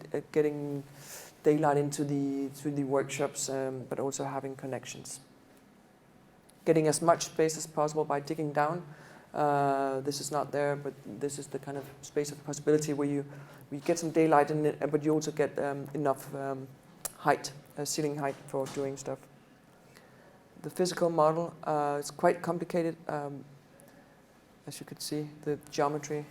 daylight into the workshops, but also having connections. Getting as much space as possible by digging down. This is not there, but this is the kind of space of possibility where you get some daylight in it, but you also get enough height, ceiling height for doing stuff. The physical model is quite complicated, as you could see, the geometry.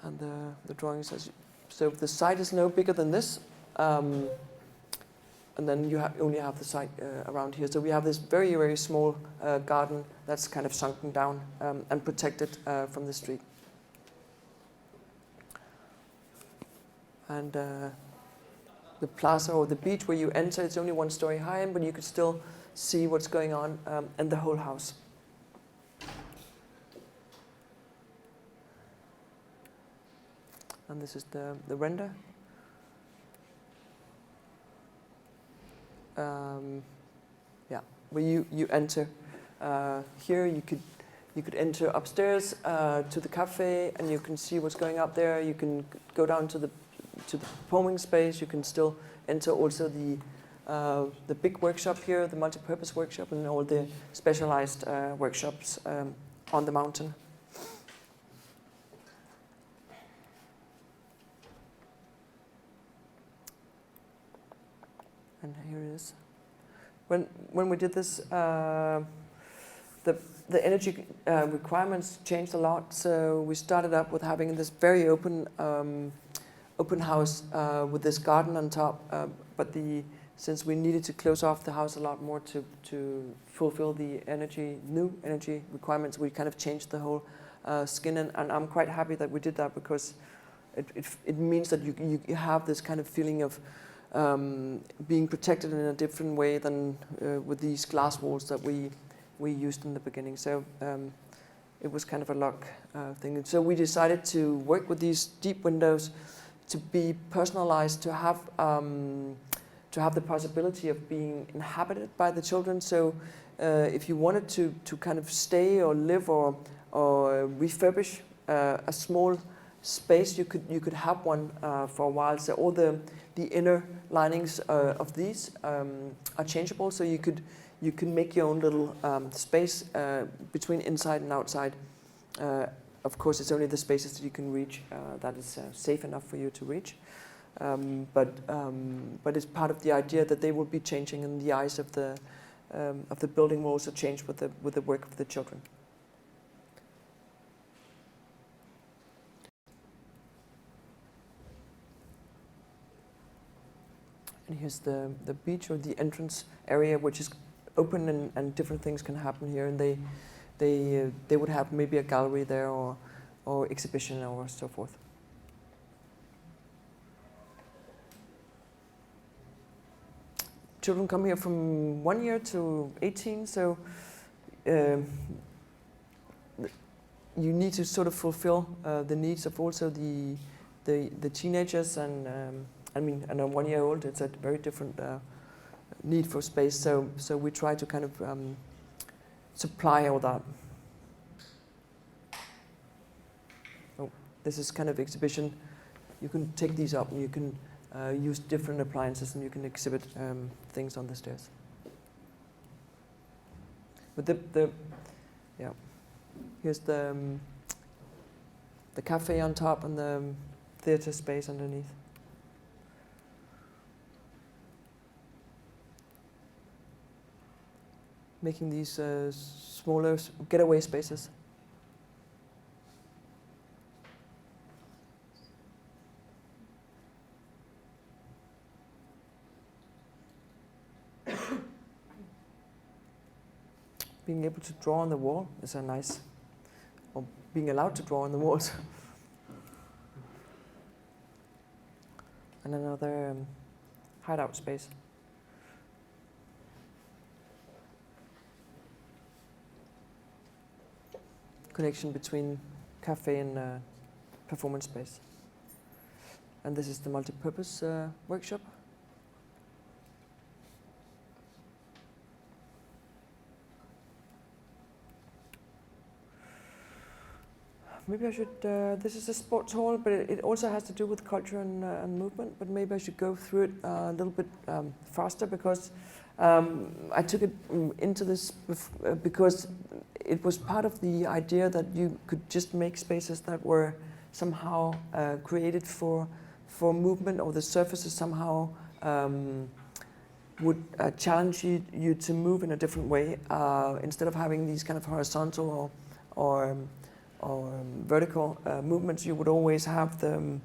And the drawings, so the site is no bigger than this. And then you only have the site around here. So we have this very, very small garden that's kind of sunken down and protected from the street. And the plaza or the beach where you enter, it's only 1 story high, but you could still see what's going on in the whole house. And this is the render. Yeah, where you enter here, you could enter upstairs to the cafe, and you can see what's going up there. You can go down to the performing space. You can still enter also the big workshop here, the multi-purpose workshop, and all the specialized workshops on the mountain. And here it is. When we did this, the energy requirements changed a lot. So we started up with having this very open house with this garden on top. But the since we needed to close off the house a lot more to fulfill the new energy requirements, we kind of changed the whole skin, and I'm quite happy that we did that, because it means that you have this kind of feeling of being protected in a different way than with these glass walls that we used in the beginning. So it was kind of a luck thing. And so we decided to work with these deep windows, to be personalized, to have the possibility of being inhabited by the children. So if you wanted to kind of stay or live or refurbish a small space, you could have one for a while. So all the inner linings of these are changeable, so you can make your own little space between inside and outside. Of course, it's only the spaces that you can reach that is safe enough for you to reach. But it's part of the idea that they will be changing, and the eyes of the building will also change with the work of the children. And here's the beach, or the entrance area, which is open, and different things can happen here. And they would have maybe a gallery there, or exhibition, or so forth. Children come here from 1 year to 18, so you need to sort of fulfill the needs of also the teenagers, and I mean, and a 1 year old, it's a very different need for space. So we try to kind of supply all that. Oh, this is kind of exhibition. You can take these up, and you can use different appliances, and you can exhibit things on the stairs. But here's the cafe on top, and the theater space underneath. Making these smaller getaway spaces. Being able to draw on the wall is a nice, or being allowed to draw on the walls. And another hideout space. Connection between cafe and performance space. And this is the multi-purpose workshop. Maybe I should, this is a sports hall, but it also has to do with culture and movement, but maybe I should go through it a little bit faster, because I took it into this because it was part of the idea that you could just make spaces that were somehow created for movement, or the surfaces somehow would challenge you to move in a different way, instead of having these kind of horizontal or vertical movements. You would always have the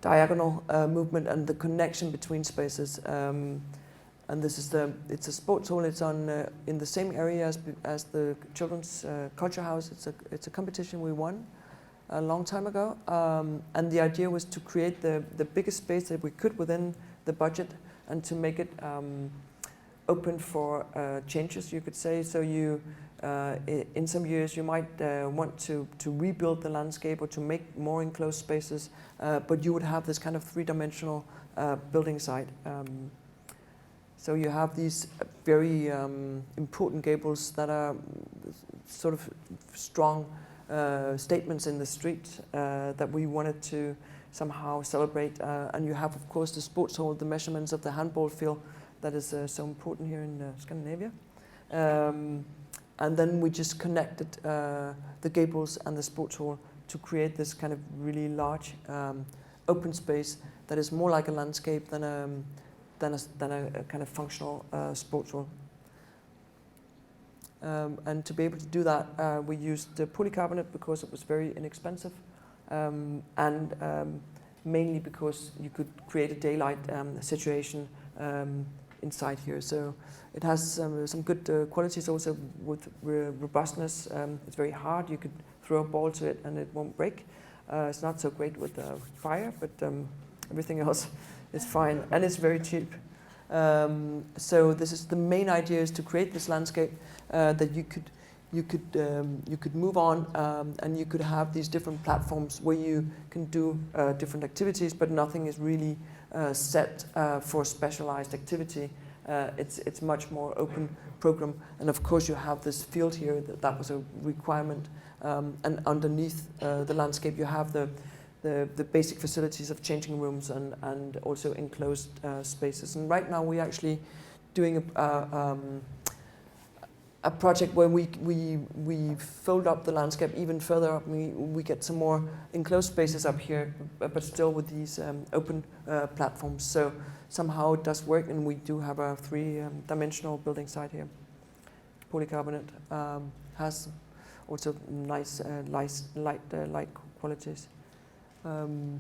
diagonal movement and the connection between spaces. And this is it's a sports hall. It's on in the same area as the children's culture house. It's a competition we won a long time ago. And the idea was to create the biggest space that we could within the budget, and to make it open for changes, you could say. So you, in some years, you might want to rebuild the landscape, or to make more enclosed spaces, but you would have this kind of three-dimensional building site. So you have these very important gables that are sort of strong statements in the street that we wanted to somehow celebrate. And you have, of course, the sports hall, the measurements of the handball field that is so important here in Scandinavia. And then we just connected the gables and the sports hall to create this kind of really large open space that is more like a landscape than a kind of functional sports hall. And to be able to do that, we used polycarbonate because it was very inexpensive, and mainly because you could create a daylight situation inside here. So it has some good qualities also with robustness. It's very hard. You could throw a ball to it and it won't break. It's not so great with fire, but everything else is fine, and it's very cheap. So this is the main idea, is to create this landscape that you could move on, and you could have these different platforms where you can do different activities, but nothing is really set for specialized activity. It's much more open program, and of course you have this field here that was a requirement, and underneath the landscape you have the basic facilities of changing rooms and also enclosed spaces. And right now we're actually doing a project where we fold up the landscape even further up. We get some more enclosed spaces up here, but still with these open platforms. So somehow it does work, and we do have a three-dimensional building site here. Polycarbonate has also nice light qualities. And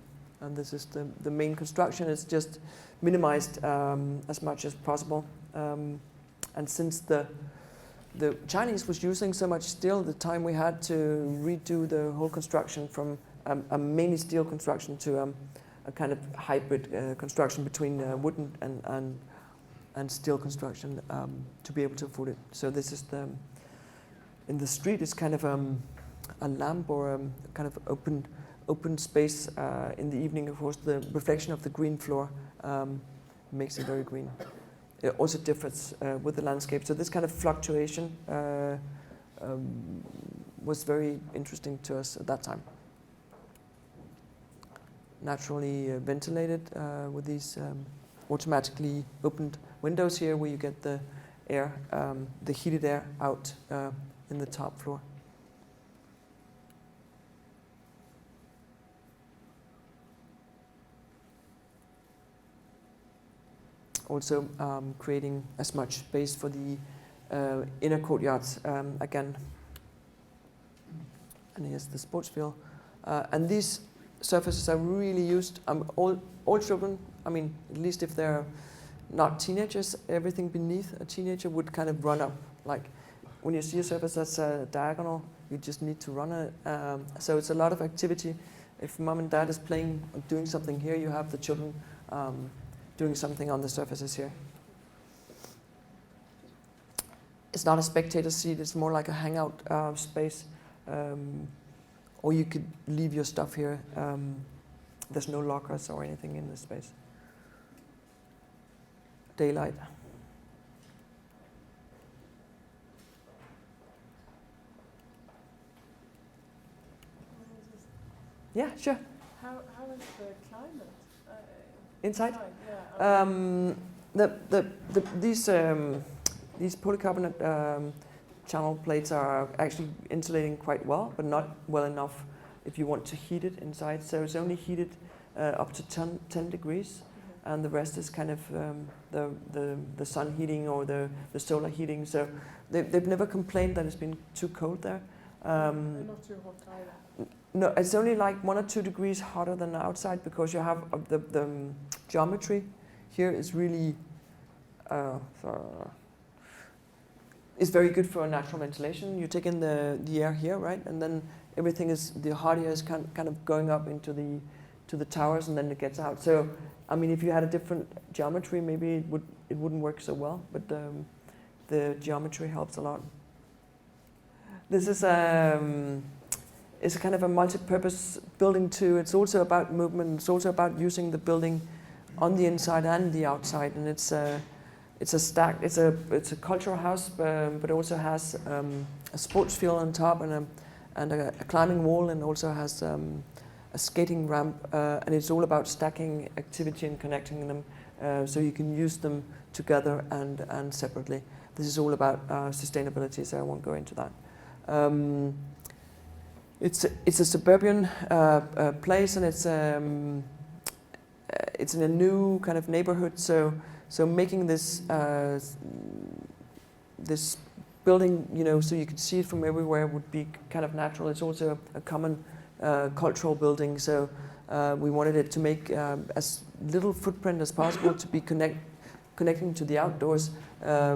this is the main construction. It's just minimized as much as possible. And since the Chinese was using so much steel, the time we had to redo the whole construction from a mainly steel construction to a kind of hybrid construction between wooden and steel construction to be able to afford it. So this is in the street is kind of a lamp or a kind of open space in the evening. Of course, the reflection of the green floor makes it very green. It also differs with the landscape. So this kind of fluctuation was very interesting to us at that time. Naturally ventilated with these automatically opened windows here, where you get the air, the heated air out in the top floor. Also creating as much space for the inner courtyards again. And here's the sports field. And these surfaces are really used. All children, I mean, at least if they're not teenagers, everything beneath a teenager would kind of run up. Like when you see a surface that's diagonal, you just need to run it. So it's a lot of activity. If mom and dad is playing or doing something here, you have the children doing something on the surfaces here. It's not a spectator seat, it's more like a hangout space. Or you could leave your stuff here. There's no lockers or anything in this space. Daylight. Yeah, sure. How is the climate? Inside? Yeah. These polycarbonate channel plates are actually insulating quite well, but not well enough if you want to heat it inside. So it's only heated up to 10 degrees, and the rest is kind of the sun heating or the solar heating. So they've never complained that it's been too cold there. Not too hot either. No, it's only like 1 or 2 degrees hotter than outside, because you have the geometry here is really it's very good for natural ventilation. You take in the air here, right, and then everything is, the hot air is kind of going up into the towers, and then it gets out. So I mean, if you had a different geometry, maybe it wouldn't work so well. But the geometry helps a lot. This is it's kind of a multi-purpose building too. It's also about movement. It's also about using the building on the inside and the outside. And it's a stack. It's a cultural house, but it also has a sports field on top and a climbing wall, and also has a skating ramp. And it's all about stacking activity and connecting them, so you can use them together and separately. This is all about sustainability, so I won't go into that. It's a suburban place, and it's in a new kind of neighborhood. So making this this building, you know, so you could see it from everywhere would be kind of natural. It's also a common cultural building. So we wanted it to make as little footprint as possible to be connected connecting to the outdoors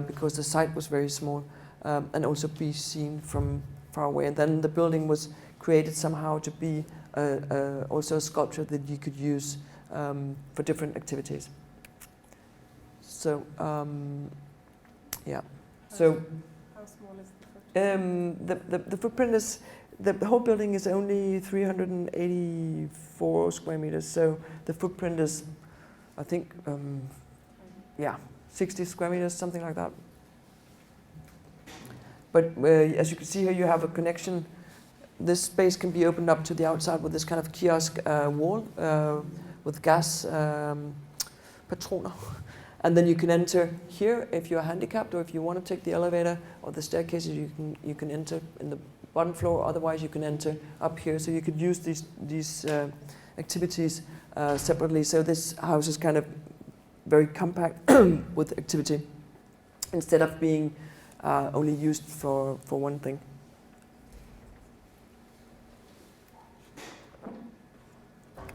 because the site was very small, and also be seen from far away. And then the building was created somehow to be also a sculpture that you could use for different activities. So yeah. So how small is the footprint? the footprint is the whole building is only 384 square meters. So the footprint is, I think, 60 square meters, something like that. But as you can see here, you have a connection. This space can be opened up to the outside with this kind of kiosk wall with gas patroner. And then you can enter here if you're handicapped, or if you want to take the elevator or the staircases, you can enter in the bottom floor. Otherwise, you can enter up here. So you could use these activities separately. So this house is kind of very compact with activity, instead of being only used for one thing.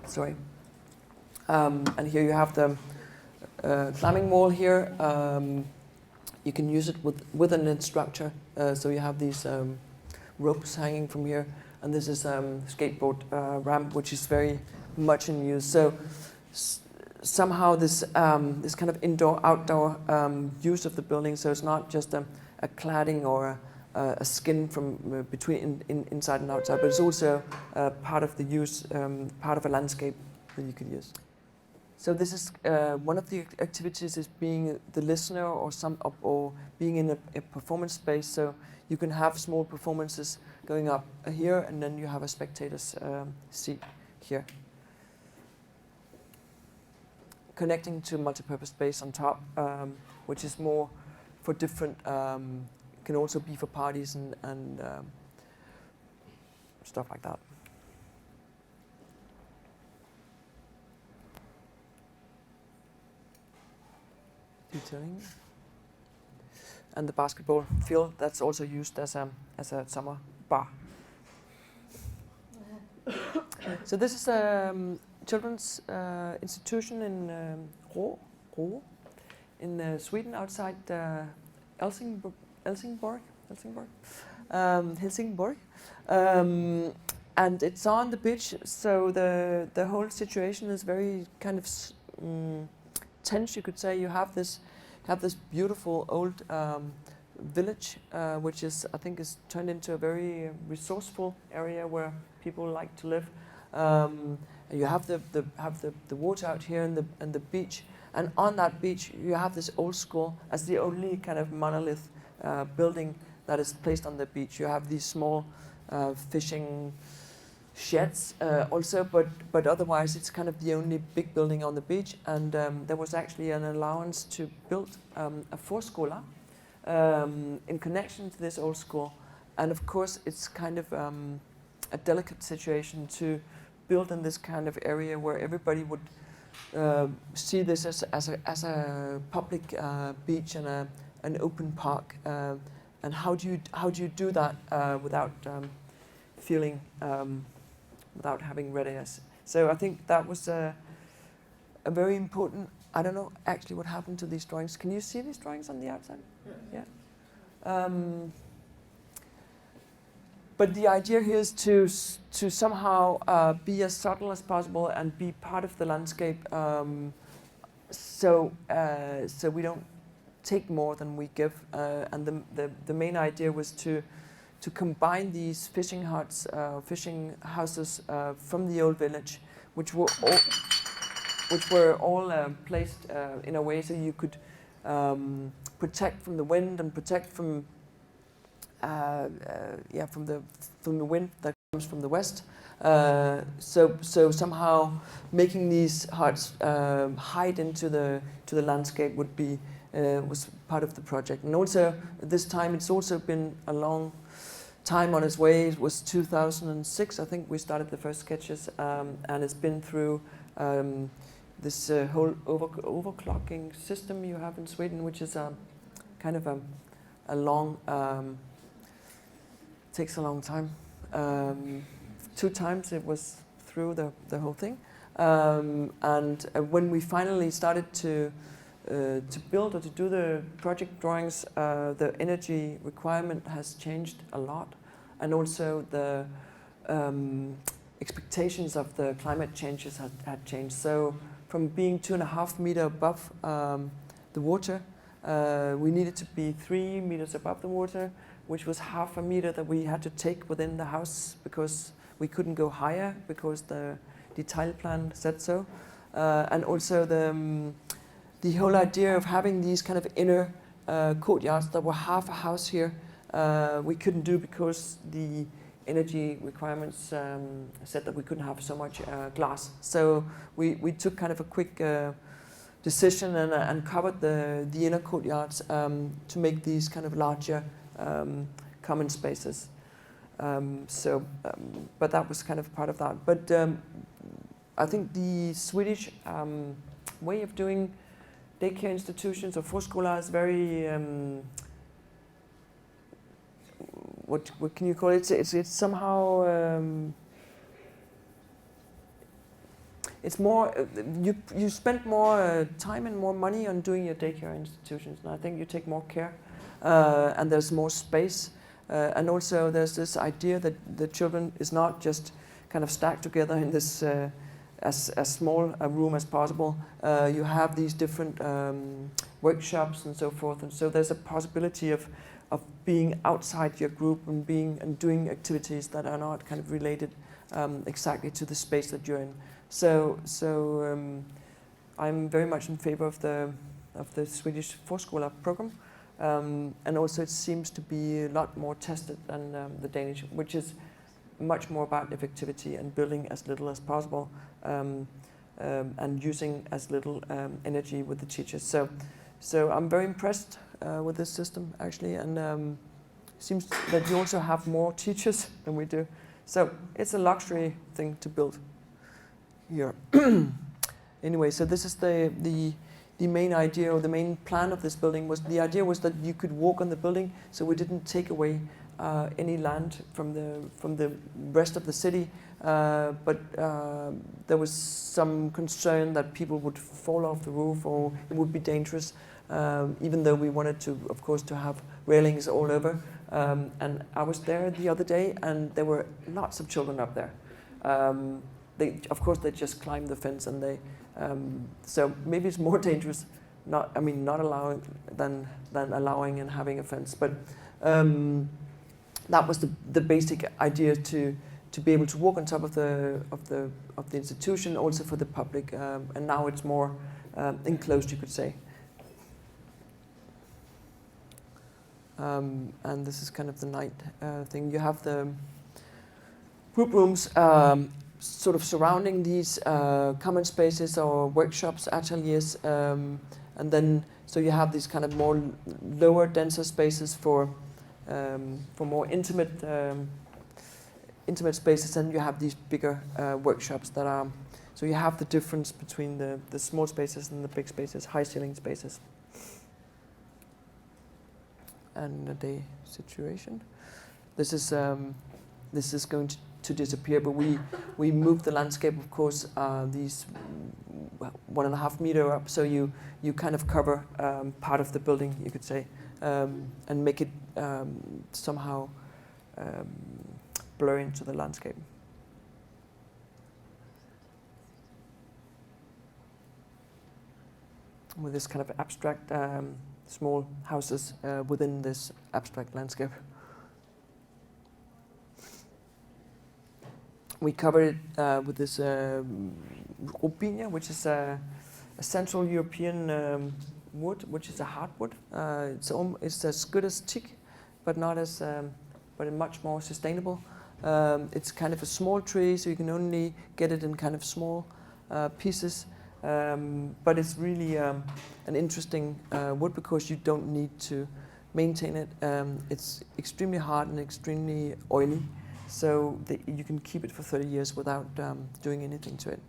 Sorry. And here you have the climbing wall here. You can use it with an instructor. So you have these ropes hanging from here, and this is skateboard ramp, which is very much in use. So somehow this this kind of indoor-outdoor use of the building. So it's not just a cladding or a skin from between inside and outside, but it's also part of the use, part of a landscape that you could use. So this is one of the activities is being the listener or being in a performance space. So you can have small performances going up here, and then you have a spectator's seat here. Connecting to multipurpose space on top, which is more for different, can also be for parties and stuff like that. Detailing. And the basketball field, that's also used as a summer bar. So this is a children's institution in Rå in Sweden, outside Helsingborg. And it's on the beach, so the whole situation is very kind of tense, you could say. You have this beautiful old village, which is, I think, is turned into a very resourceful area where people like to live. You have the water out here and the beach, and on that beach you have this old school as the only kind of monolith building that is placed on the beach. You have these small fishing sheds also, but otherwise it's kind of the only big building on the beach. And there was actually an allowance to build a forskola in connection to this old school. And of course it's kind of a delicate situation to build in this kind of area where everybody would see this as a public beach and an open park. And how do you do that without feeling without having readiness? So I think that was a very important. I don't know actually what happened to these drawings. Can you see these drawings on the outside? Yeah. But the idea here is to somehow be as subtle as possible and be part of the landscape, so we don't take more than we give. And the main idea was to combine these fishing huts, fishing houses from the old village, which were all placed in a way so you could protect from the wind and protect from from the wind that comes from the west. So somehow making these huts hide into the landscape would be was part of the project. And also this time it's also been a long time on its way. It was 2006, I think, we started the first sketches, and it's been through this whole overclocking system you have in Sweden, which is kind of a long, takes a long time. 2 times it was through the whole thing, and when we finally started to to build or to do the project drawings, the energy requirement has changed a lot, and also the expectations of the climate changes had changed. So from being 2.5 meters above the water, we needed to be 3 meters above the water, which was 0.5 meter that we had to take within the house because we couldn't go higher because the detail plan said so. And also the whole idea of having these kind of inner courtyards that were half a house here, we couldn't do because the energy requirements said that we couldn't have so much glass. So we took kind of a quick decision and covered the inner courtyards to make these kind of larger common spaces. But that was kind of part of that. But I think the Swedish way of doing daycare institutions or förskola is very what can you call it? It's somehow it's more you spend more time and more money on doing your daycare institutions, and I think you take more care and there's more space, and also there's this idea that the children is not just kind of stacked together in this as small a room as possible. You have these different workshops and so forth, and so there's a possibility of being outside your group and doing activities that are not kind of related exactly to the space that you're in. So I'm very much in favor of the Swedish förskola program, and also it seems to be a lot more tested than the Danish, which is much more about effectivity and building as little as possible and using as little energy with the teachers. So I'm very impressed with this system actually, and seems that you also have more teachers than we do. So it's a luxury thing to build here. Anyway, so this is the main idea, or the main plan of this building was, the idea was that you could walk on the building, so we didn't take away any land from the rest of the city, but there was some concern that people would fall off the roof or it would be dangerous, even though we wanted to, of course, to have railings all over. And I was there the other day, and there were lots of children up there. Of course, they just climbed the fence, and they. So maybe it's more dangerous, not allowing than allowing and having a fence. But that was the basic idea, to be able to walk on top of the institution, also for the public. And now it's more enclosed, you could say. And this is kind of the night thing. You have the group rooms sort of surrounding these common spaces or workshops, ateliers, and then so you have these kind of more lower, denser spaces for more intimate spaces, and you have these bigger workshops that are. So you have the difference between the small spaces and the big spaces, high ceiling spaces. And the day situation. This is going to disappear, but we moved the landscape, of course, these 1.5 meter up, so you kind of cover part of the building, you could say, and make it somehow blur into the landscape. With this kind of abstract small houses within this abstract landscape. We covered it with this robinia, which is a Central European wood, which is a hardwood. It's as good as teak, but not as, but much more sustainable. It's kind of a small tree, so you can only get it in kind of small pieces. But it's really an interesting wood because you don't need to maintain it. It's extremely hard and extremely oily, so you can keep it for 30 years without doing anything to it.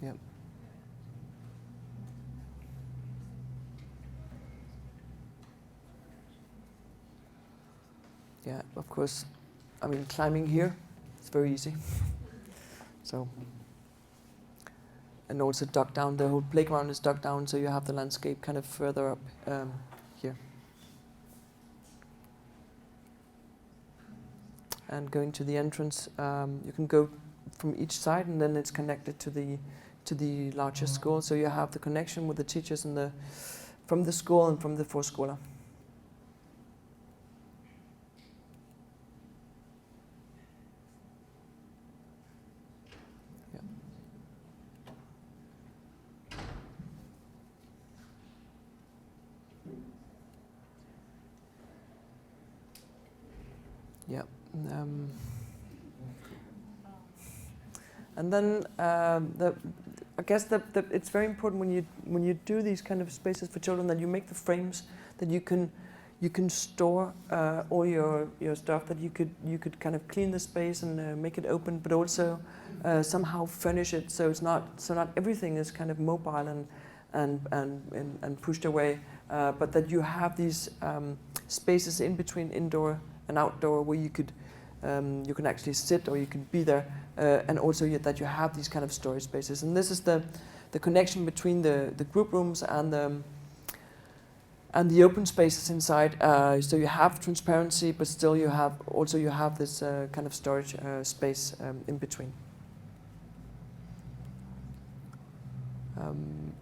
Yeah. Yeah, of course. I mean, climbing here, it's very easy. So, and also dug down. The whole playground is dug down, so you have the landscape kind of further up here. And going to the entrance, you can go from each side, and then it's connected to the larger school. So you have the connection with the teachers and from the school and from the Forskola. Yeah. And then I guess it's very important when you do these kind of spaces for children that you make the frames that you can store all your stuff, that you could kind of clean the space and make it open, but also somehow furnish it so not everything is kind of mobile and pushed away, but that you have these spaces in between indoor and outdoor where you can actually sit or you can be there, and also that you have these kind of storage spaces. And this is the connection between the group rooms and the open spaces inside. So you have transparency, but still you have this kind of storage space in between.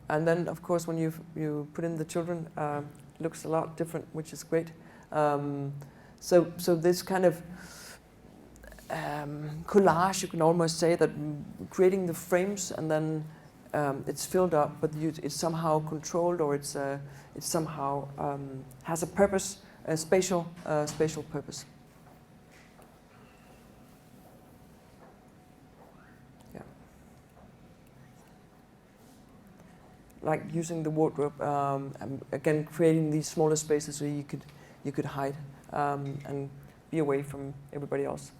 And then, of course, when you put in the children, it looks a lot different, which is great. So this kind of collage, you can almost say, that creating the frames and then it's filled up, but it's somehow controlled, or it's somehow has a purpose, a spatial purpose. Yeah. Like using the wardrobe, again creating these smaller spaces where you could hide and be away from everybody else.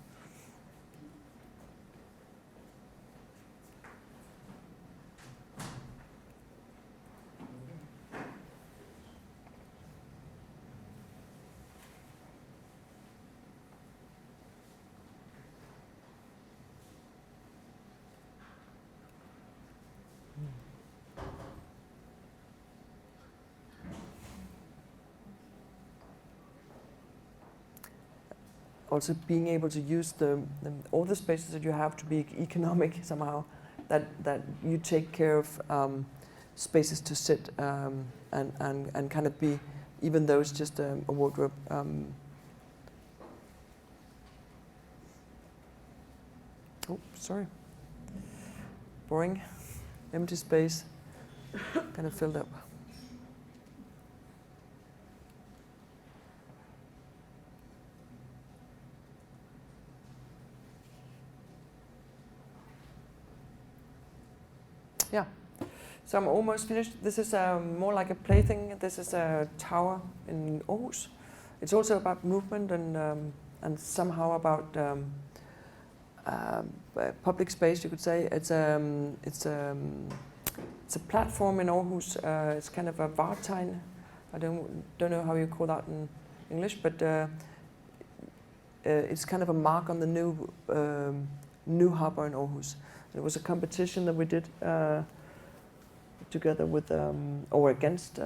Also being able to use all the spaces that you have to be economic somehow, that you take care of spaces to sit and kind of be, even though it's just a wardrobe. Oh, sorry. Boring, empty space, kind of filled up. Yeah, so I'm almost finished. This is more like a plaything. This is a tower in Aarhus. It's also about movement and somehow about public space, you could say. It's a platform in Aarhus. It's kind of a Vartegn. I don't know how you call that in English, but it's kind of a mark on the new harbor in Aarhus. It was a competition that we did together with or against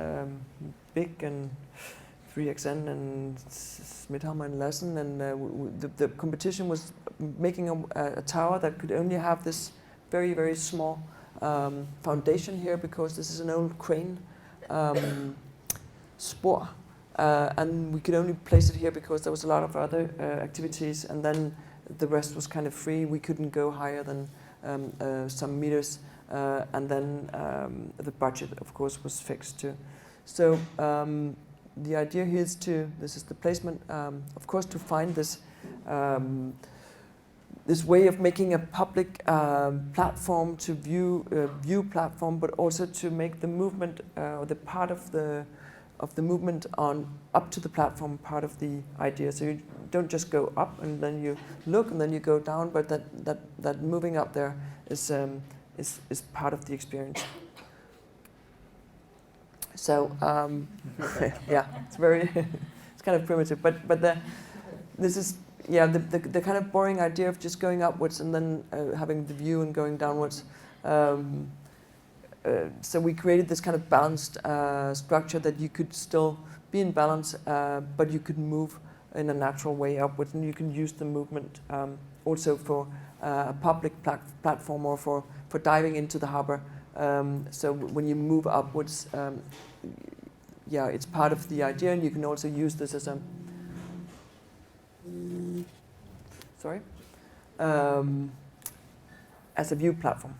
Big and 3XN and Smidhammer and Larsen, and the competition was making a tower that could only have this very, very small foundation here, because this is an old crane spore, and we could only place it here because there was a lot of other activities, and then the rest was kind of free. We couldn't go higher than some meters, and then the budget, of course, was fixed too. So the idea here is this is the placement, of course, to find this this way of making a public platform to view platform, but also to make the movement or the part of the movement on up to the platform part of the idea. So you don't just go up and then you look and then you go down, but that moving up there is part of the experience. So yeah, it's very it's kind of primitive, but this is, yeah, the kind of boring idea of just going upwards and then having the view and going downwards. So we created this kind of balanced structure that you could still be in balance, but you could move in a natural way upwards, and you can use the movement also for a public platform or for diving into the harbor. So when you move upwards, yeah, it's part of the idea, and you can also use this as a as a view platform.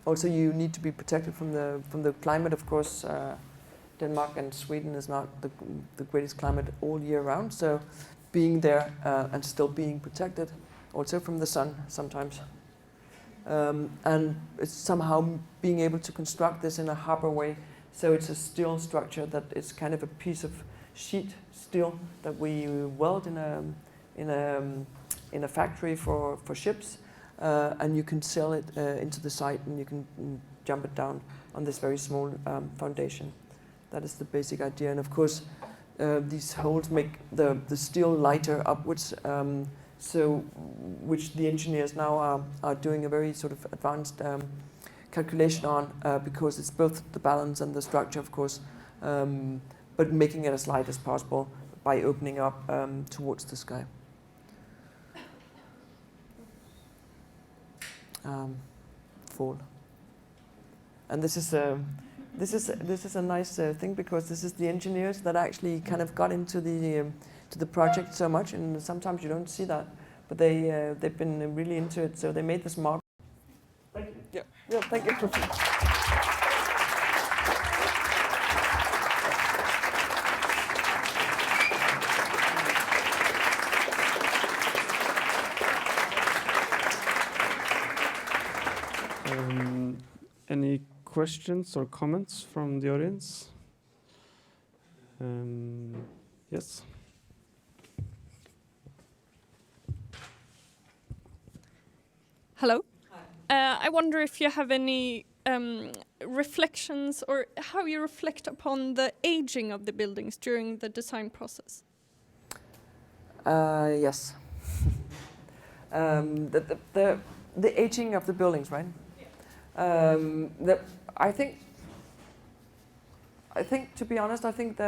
Also, you need to be protected from the climate. Of course, Denmark and Sweden is not the greatest climate all year round. So, being there and still being protected, also from the sun sometimes, and it's somehow being able to construct this in a harbor way. So it's a steel structure that is kind of a piece of sheet steel that we weld in a factory for ships. And you can sail it into the site, and you can jump it down on this very small foundation. That is the basic idea. And of course, these holes make the steel lighter upwards, so which the engineers now are doing a very sort of advanced calculation on, because it's both the balance and the structure, of course, but making it as light as possible by opening up towards the sky. Fall. And this is a nice thing, because this is the engineers that actually kind of got into the project so much, and sometimes you don't see that, but they've been really into it. So they made this model. Thank you. Yeah, thank you. Any questions or comments from the audience? Yes. Hello. I wonder if you have any reflections, or how you reflect upon the aging of the buildings during the design process. Yes. The aging of the buildings, right? I think, to be honest, I think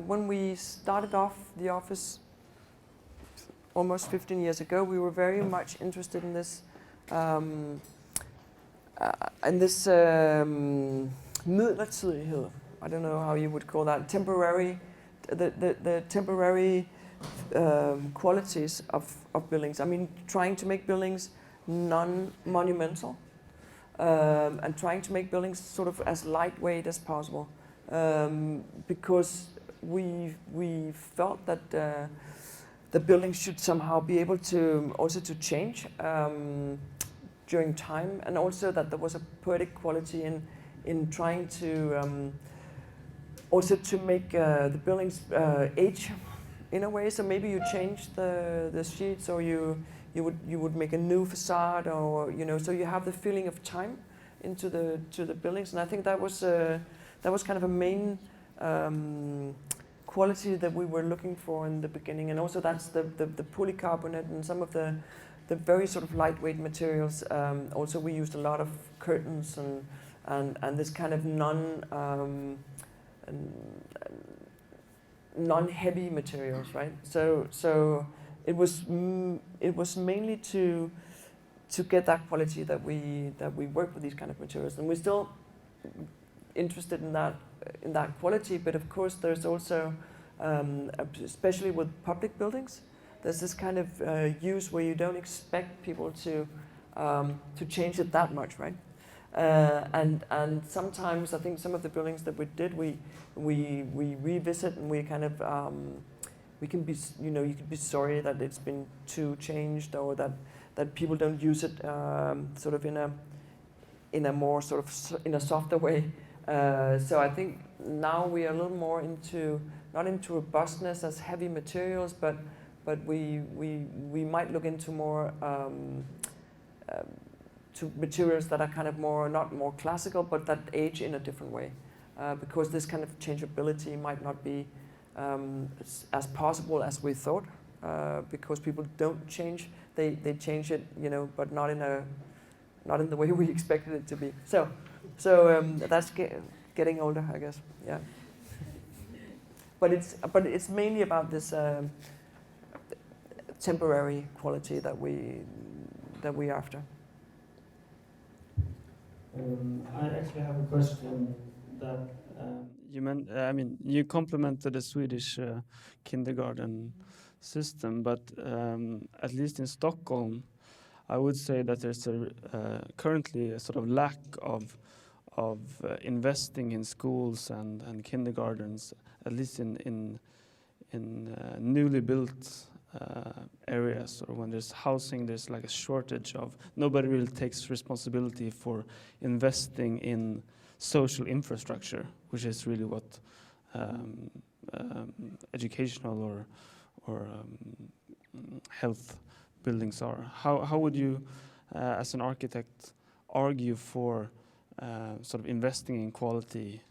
when we started off the office almost 15 years ago, we were very much interested in this, midlertidighed. I don't know how you would call that. Temporary, the temporary qualities of buildings. I mean, trying to make buildings non-monumental. And trying to make buildings sort of as lightweight as possible, because we felt that the buildings should somehow be able to also to change during time, and also that there was a poetic quality in trying to also to make the buildings age in a way. So maybe you change the sheets, or you would make a new facade, or so you have the feeling of time into the buildings. And I think that was kind of a main quality that we were looking for in the beginning. And also that's the polycarbonate and some of the very sort of lightweight materials. Also we used a lot of curtains and this kind of non-heavy materials, right? So it was mainly to get that quality that we work with these kind of materials, and we're still interested in that quality. But of course, there's also, especially with public buildings, there's this kind of use where you don't expect people to change it that much, right? And sometimes I think some of the buildings that we did, we revisit, and we kind of we can be, you can be sorry that it's been too changed, or that people don't use it sort of in a more sort of in a softer way. So I think now we are a little more not into robustness as heavy materials, but we might look into more to materials that are kind of not more classical, but that age in a different way, because this kind of changeability might not be as possible as we thought, because people don't change. They change it, but not in the way we expected it to be. So that's getting older, I guess. Yeah. But it's mainly about this temporary quality that we after. I actually have a question that you complimented the Swedish kindergarten system, but at least in Stockholm, I would say that there's currently a sort of lack of investing in schools and kindergartens, at least in newly built areas, or when there's housing, there's like a shortage of. Nobody really takes responsibility for investing in social infrastructure, which is really what educational or health buildings are. How would you, as an architect, argue for sort of investing in quality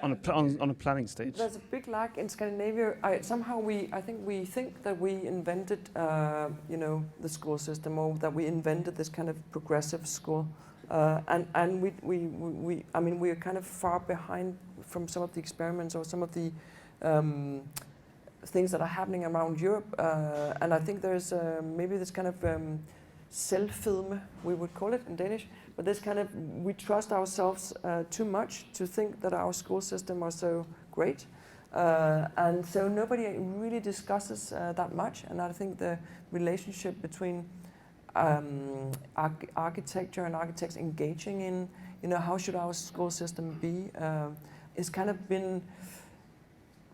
on a planning stage? There's a big lack in Scandinavia. I think we think that we invented, the school system, or that we invented this kind of progressive school, and we are kind of far behind from some of the experiments or some of the things that are happening around Europe, and I think there's maybe this kind of selvfilm, we would call it in Danish, but this kind of, we trust ourselves too much to think that our school system are so great, and so nobody really discusses that much, and I think the relationship between architecture and architects engaging in, how should our school system be, is kind of been,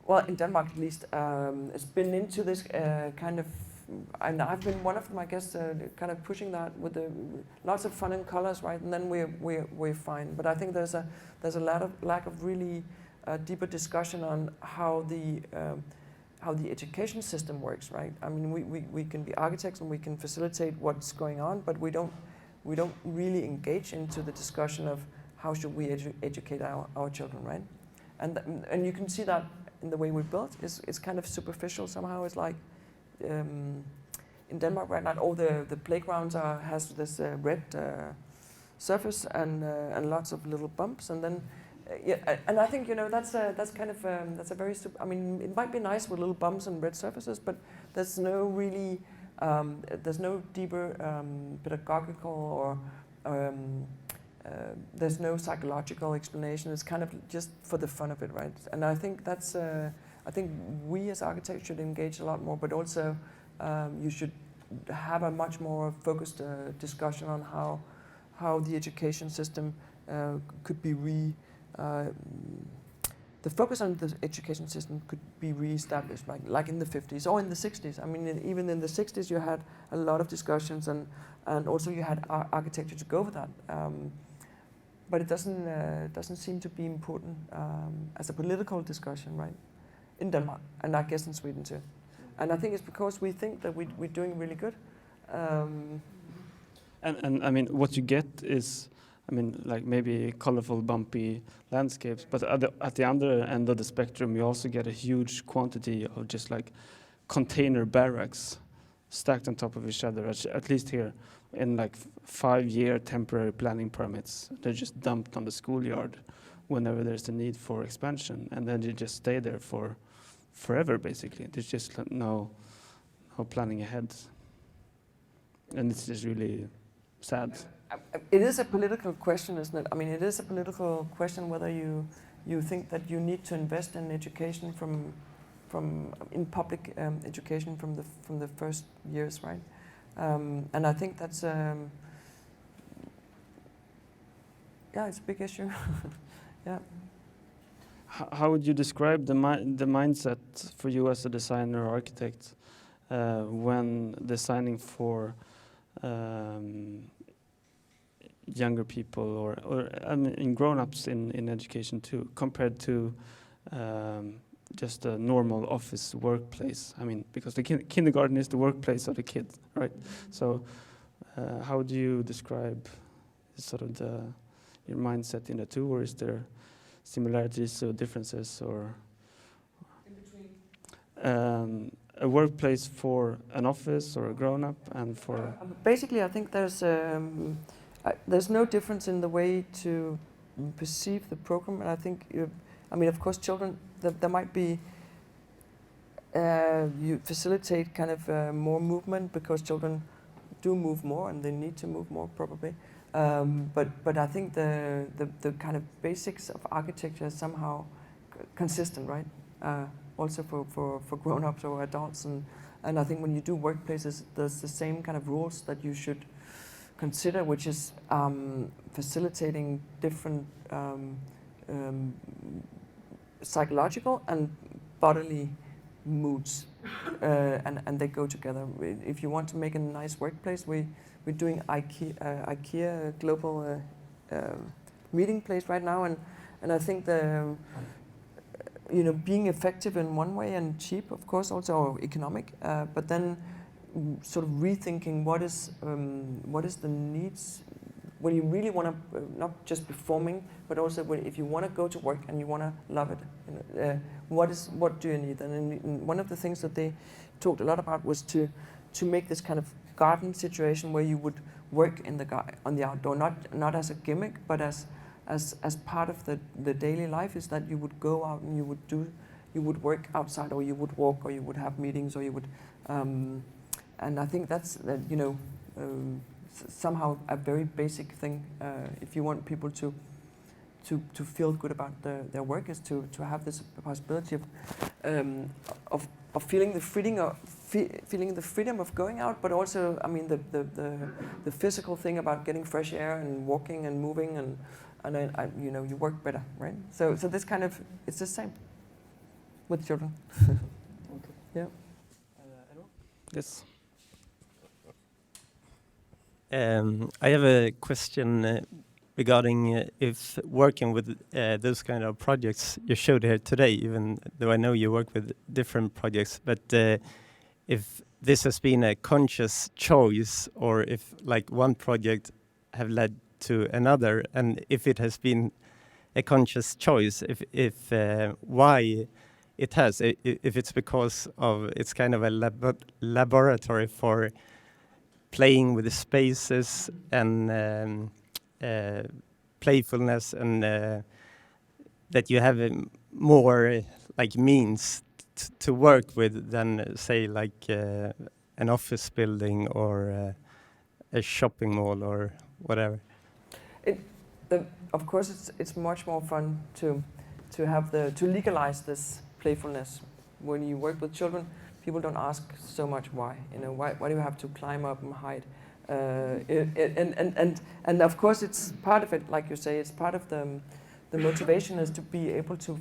well, in Denmark at least, it's been into this kind of, and I've been one of them, I guess, kind of pushing that with lots of fun and colors, right? And then we're fine. But I think there's a lack of really deeper discussion on how the education system works, right? I mean, we can be architects and we can facilitate what's going on, but we don't really engage into the discussion of how should we educate our children, right? And you can see that in the way we built. It's kind of superficial somehow. It's like in Denmark right now, all the playgrounds has this red surface and lots of little bumps, and then and I think that's kind of that's a very I mean, it might be nice with little bumps and red surfaces, but there's no really there's no deeper pedagogical or there's no psychological explanation. It's kind of just for the fun of it, right? And I think that's I think we as architects should engage a lot more, but also you should have a much more focused discussion on how the education system could be the focus on the education system could be re-established, like in the 50s or in the 60s. I mean, even in the 60s you had a lot of discussions, and also you had architecture to go with that. But it doesn't seem to be important as a political discussion, right? In Denmark, and I guess in Sweden too. And I think it's because we think that we're doing really good. And I mean, what you get is, I mean, like maybe colorful, bumpy landscapes, but at the other end of the spectrum, you also get a huge quantity of just like container barracks stacked on top of each other, at least here, in like 5-year temporary planning permits. They're just dumped on the schoolyard whenever there's a need for expansion, and then you just stay there for forever, basically. There's just no planning ahead. And it's just really sad. It is a political question, isn't it? I mean, it is a political question whether you think that you need to invest in education in public education from the first years, right? And I think that's it's a big issue. Yeah. How would you describe the mindset for you as a designer or architect when designing for younger people or I mean, grown-ups in education too, compared to just a normal office workplace? I mean, because the kindergarten is the workplace of the kids, right? So how do you describe sort of your mindset in the two, or is there similarities or differences, or a workplace for an office or a grown-up and for... Basically, I think there's no difference in the way to perceive the program, and I think, I mean, of course, children, there might be, you facilitate kind of more movement because children do move more and they need to move more probably. But I think the kind of basics of architecture is somehow consistent, right? Also for grown-ups or adults, and I think when you do workplaces, there's the same kind of rules that you should consider, which is facilitating different psychological and bodily moods, and they go together. If you want to make a nice workplace, we're doing IKEA global meeting place right now, and I think being effective in one way and cheap, of course, also or economic, but then sort of rethinking what is the needs when you really want to not just performing, but also if you want to go to work and you want to love it. What do you need? And one of the things that they talked a lot about was to make this kind of garden situation where you would work on the outdoor, not as a gimmick, but as part of the daily life, is that you would go out and you would work outside, or you would walk, or you would have meetings, or you would and I think that's somehow a very basic thing if you want people to feel good about their work, is to have this possibility of feeling the freedom of going out, but also, I mean, the physical thing about getting fresh air and walking and moving, and you work better, right? So this kind of, it's the same with children. Okay. Yeah. Yes. I have a question regarding if working with those kind of projects you showed here today, even though I know you work with different projects, but if this has been a conscious choice, or if like one project have led to another, and if it has been a conscious choice, if why it has, if it's because of it's kind of a laboratory for playing with the spaces and playfulness, and that you have more like means to work with than say like an office building or a shopping mall or whatever. Of course, it's much more fun to have to legalize this playfulness. When you work with children, people don't ask so much why. Why do you have to climb up and hide? And of course, it's part of it. Like you say, it's part of the motivation is to be able to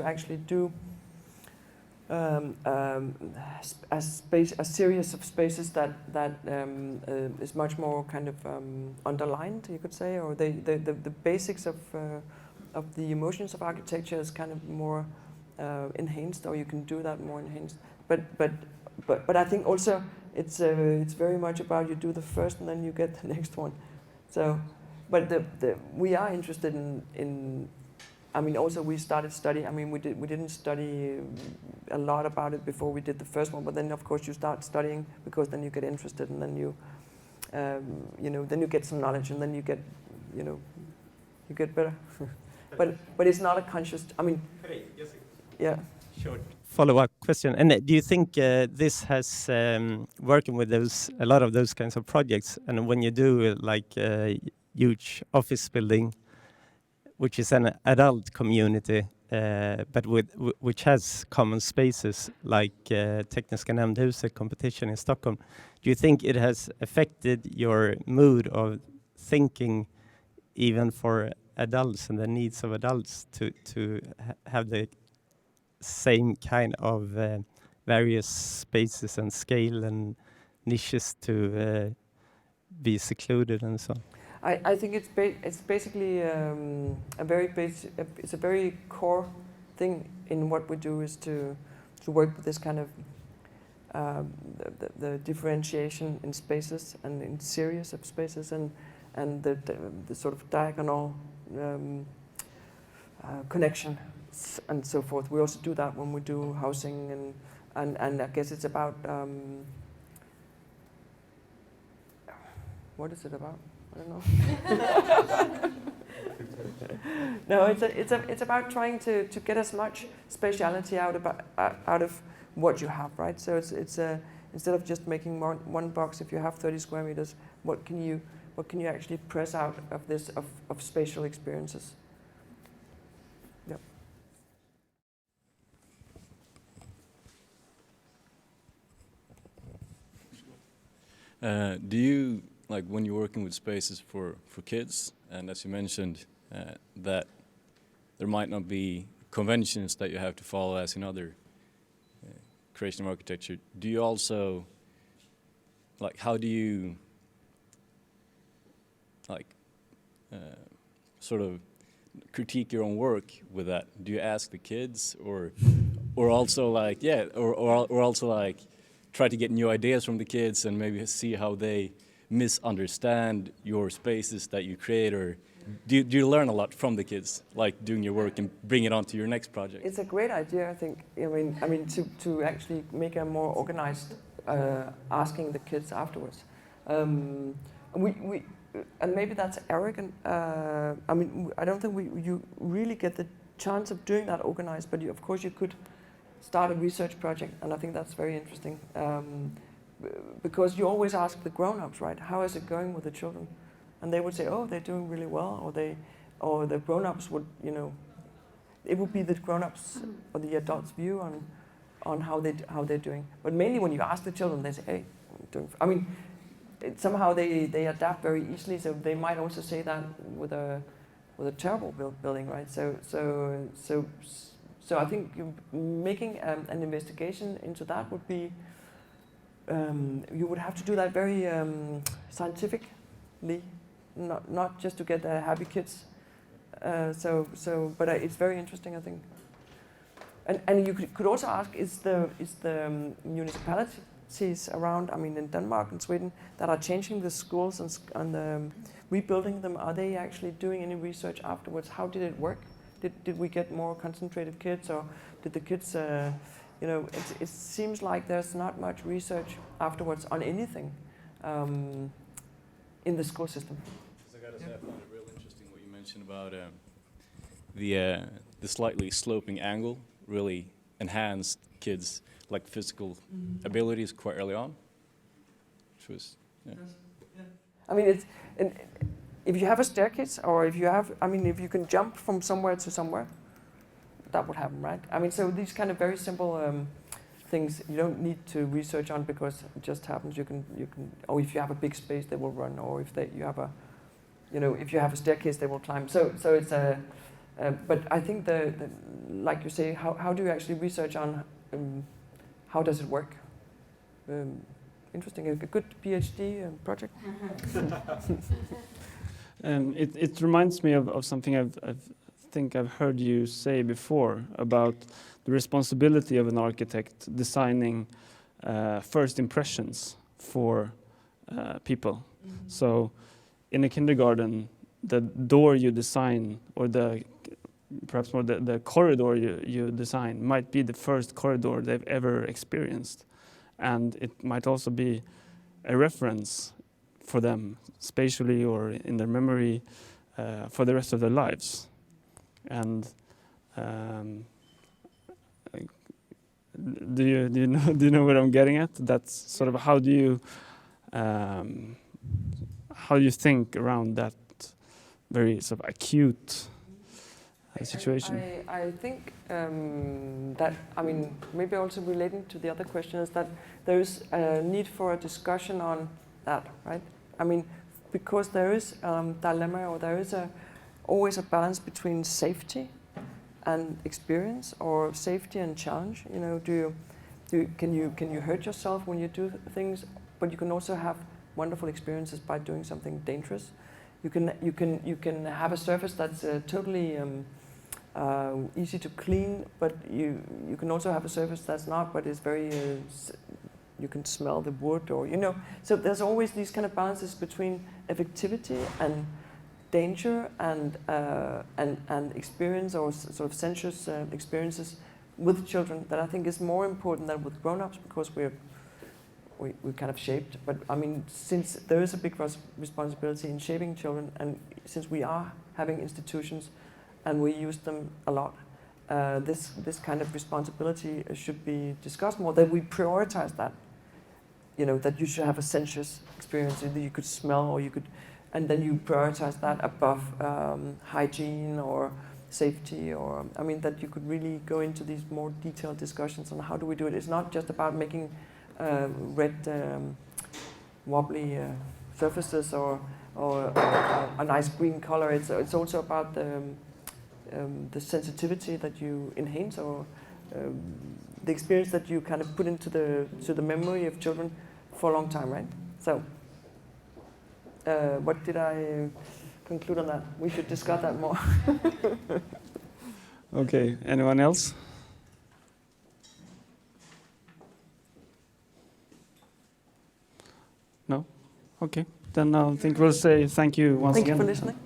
actually do a series of spaces that is much more kind of underlined, you could say, or the basics of the emotions of architecture is kind of more enhanced, or you can do that more enhanced. But I think also it's very much about you do the first and then you get the next one. So, but we are interested in. I mean, also we started studying. I mean, we didn't study a lot about it before we did the first one. But then, of course, you start studying because then you get interested, and then you, then you get some knowledge, and then you get, you get better. but it's not a conscious. I mean, yeah. Short follow-up question. And do you think this has working with a lot of those kinds of projects, and when you do like a huge office building, which is an adult community, but which has common spaces like Tekniska Nämndhuset competition in Stockholm, do you think it has affected your mood of thinking, even for adults and the needs of adults, to have the same kind of various spaces and scale and niches to be secluded and so on? I think it's basically it's a very core thing in what we do, is to work with this kind of the differentiation in spaces and in series of spaces, and the sort of diagonal connection and so forth. We also do that when we do housing and I guess it's about what is it about? I don't know. No, it's about trying to get as much speciality out of what you have, right? So it's instead of just making one box, if you have 30 square meters, what can you actually press out of this of spatial experiences? Yep. Do you, like, when you're working with spaces for kids, and as you mentioned, that there might not be conventions that you have to follow as in other creation of architecture, do you also, like, how do you, like, sort of critique your own work with that? Do you ask the kids, or also like, yeah, or also like try to get new ideas from the kids and maybe see how they misunderstand your spaces that you create, or do you learn a lot from the kids, like doing your work and bring it on to your next project? It's a great idea, I think. I mean, to actually make a more organized asking the kids afterwards. And maybe that's arrogant. I mean, I don't think you really get the chance of doing that organized, but of course you could start a research project, and I think that's very interesting. Because you always ask the grown-ups, right? How is it going with the children? And they would say, oh, they're doing really well, or the grown-ups would, it would be the grown-ups or the adults' view on how they're doing. But mainly when you ask the children, they say, hey, I'm doing. I mean, somehow they adapt very easily, so they might also say that with a terrible building, right? So I think making an investigation into that would be. You would have to do that very scientifically, not just to get happy kids. But it's very interesting, I think. And you could also ask: is the municipalities around? I mean, in Denmark and Sweden, that are changing the schools and rebuilding them. Are they actually doing any research afterwards? How did it work? Did we get more concentrated kids, or did the kids? It seems like there's not much research afterwards on anything in the school system. I gotta say, I found it real interesting what you mentioned about the slightly sloping angle really enhanced kids' like physical abilities quite early on, which was I mean, if you have a staircase, or if you can jump from somewhere to somewhere, that would happen, right? I mean, so these kind of very simple things you don't need to research on because it just happens. You can, or if you have a big space, they will run, or if you have if you have a staircase, they will climb. So it's a, but I think like you say, how do you actually research on how does it work? Interesting, a good PhD project. It reminds me of something I think I've heard you say before about the responsibility of an architect designing first impressions for people. Mm-hmm. So in a kindergarten, the door you design, or perhaps more the corridor you design, might be the first corridor they've ever experienced. And it might also be a reference for them spatially or in their memory for the rest of their lives. And do you know what I'm getting at? That's sort of how do you think around that very sort of acute situation? I think that, I mean, maybe also relating to the other question is that there is a need for a discussion on that, right? I mean, because there is dilemma, or there is always a balance between safety and experience, or safety and challenge. Can you hurt yourself when you do things? But you can also have wonderful experiences by doing something dangerous. You can have a surface that's totally easy to clean, but you can also have a surface that's not, but is very. You can smell the wood, or So there's always these kind of balances between effectivity and danger and experience, or sort of sensuous experiences with children that I think is more important than with grown-ups, because we're kind of shaped. But I mean, since there is a big responsibility in shaping children, and since we are having institutions and we use them a lot, this kind of responsibility should be discussed more, that we prioritize that. You know, that you should have a sensuous experience, that you could smell, or you could, and then you prioritize that above hygiene or safety, or, I mean, that you could really go into these more detailed discussions on how do we do it. It's not just about making red wobbly surfaces or a nice green color. It's also about the sensitivity that you enhance, or the experience that you kind of put into the memory of children for a long time, right? So, what did I conclude on that? We should discuss that more. Okay, anyone else? No? Okay, then I think we'll say thank you once Thank you again. for listening.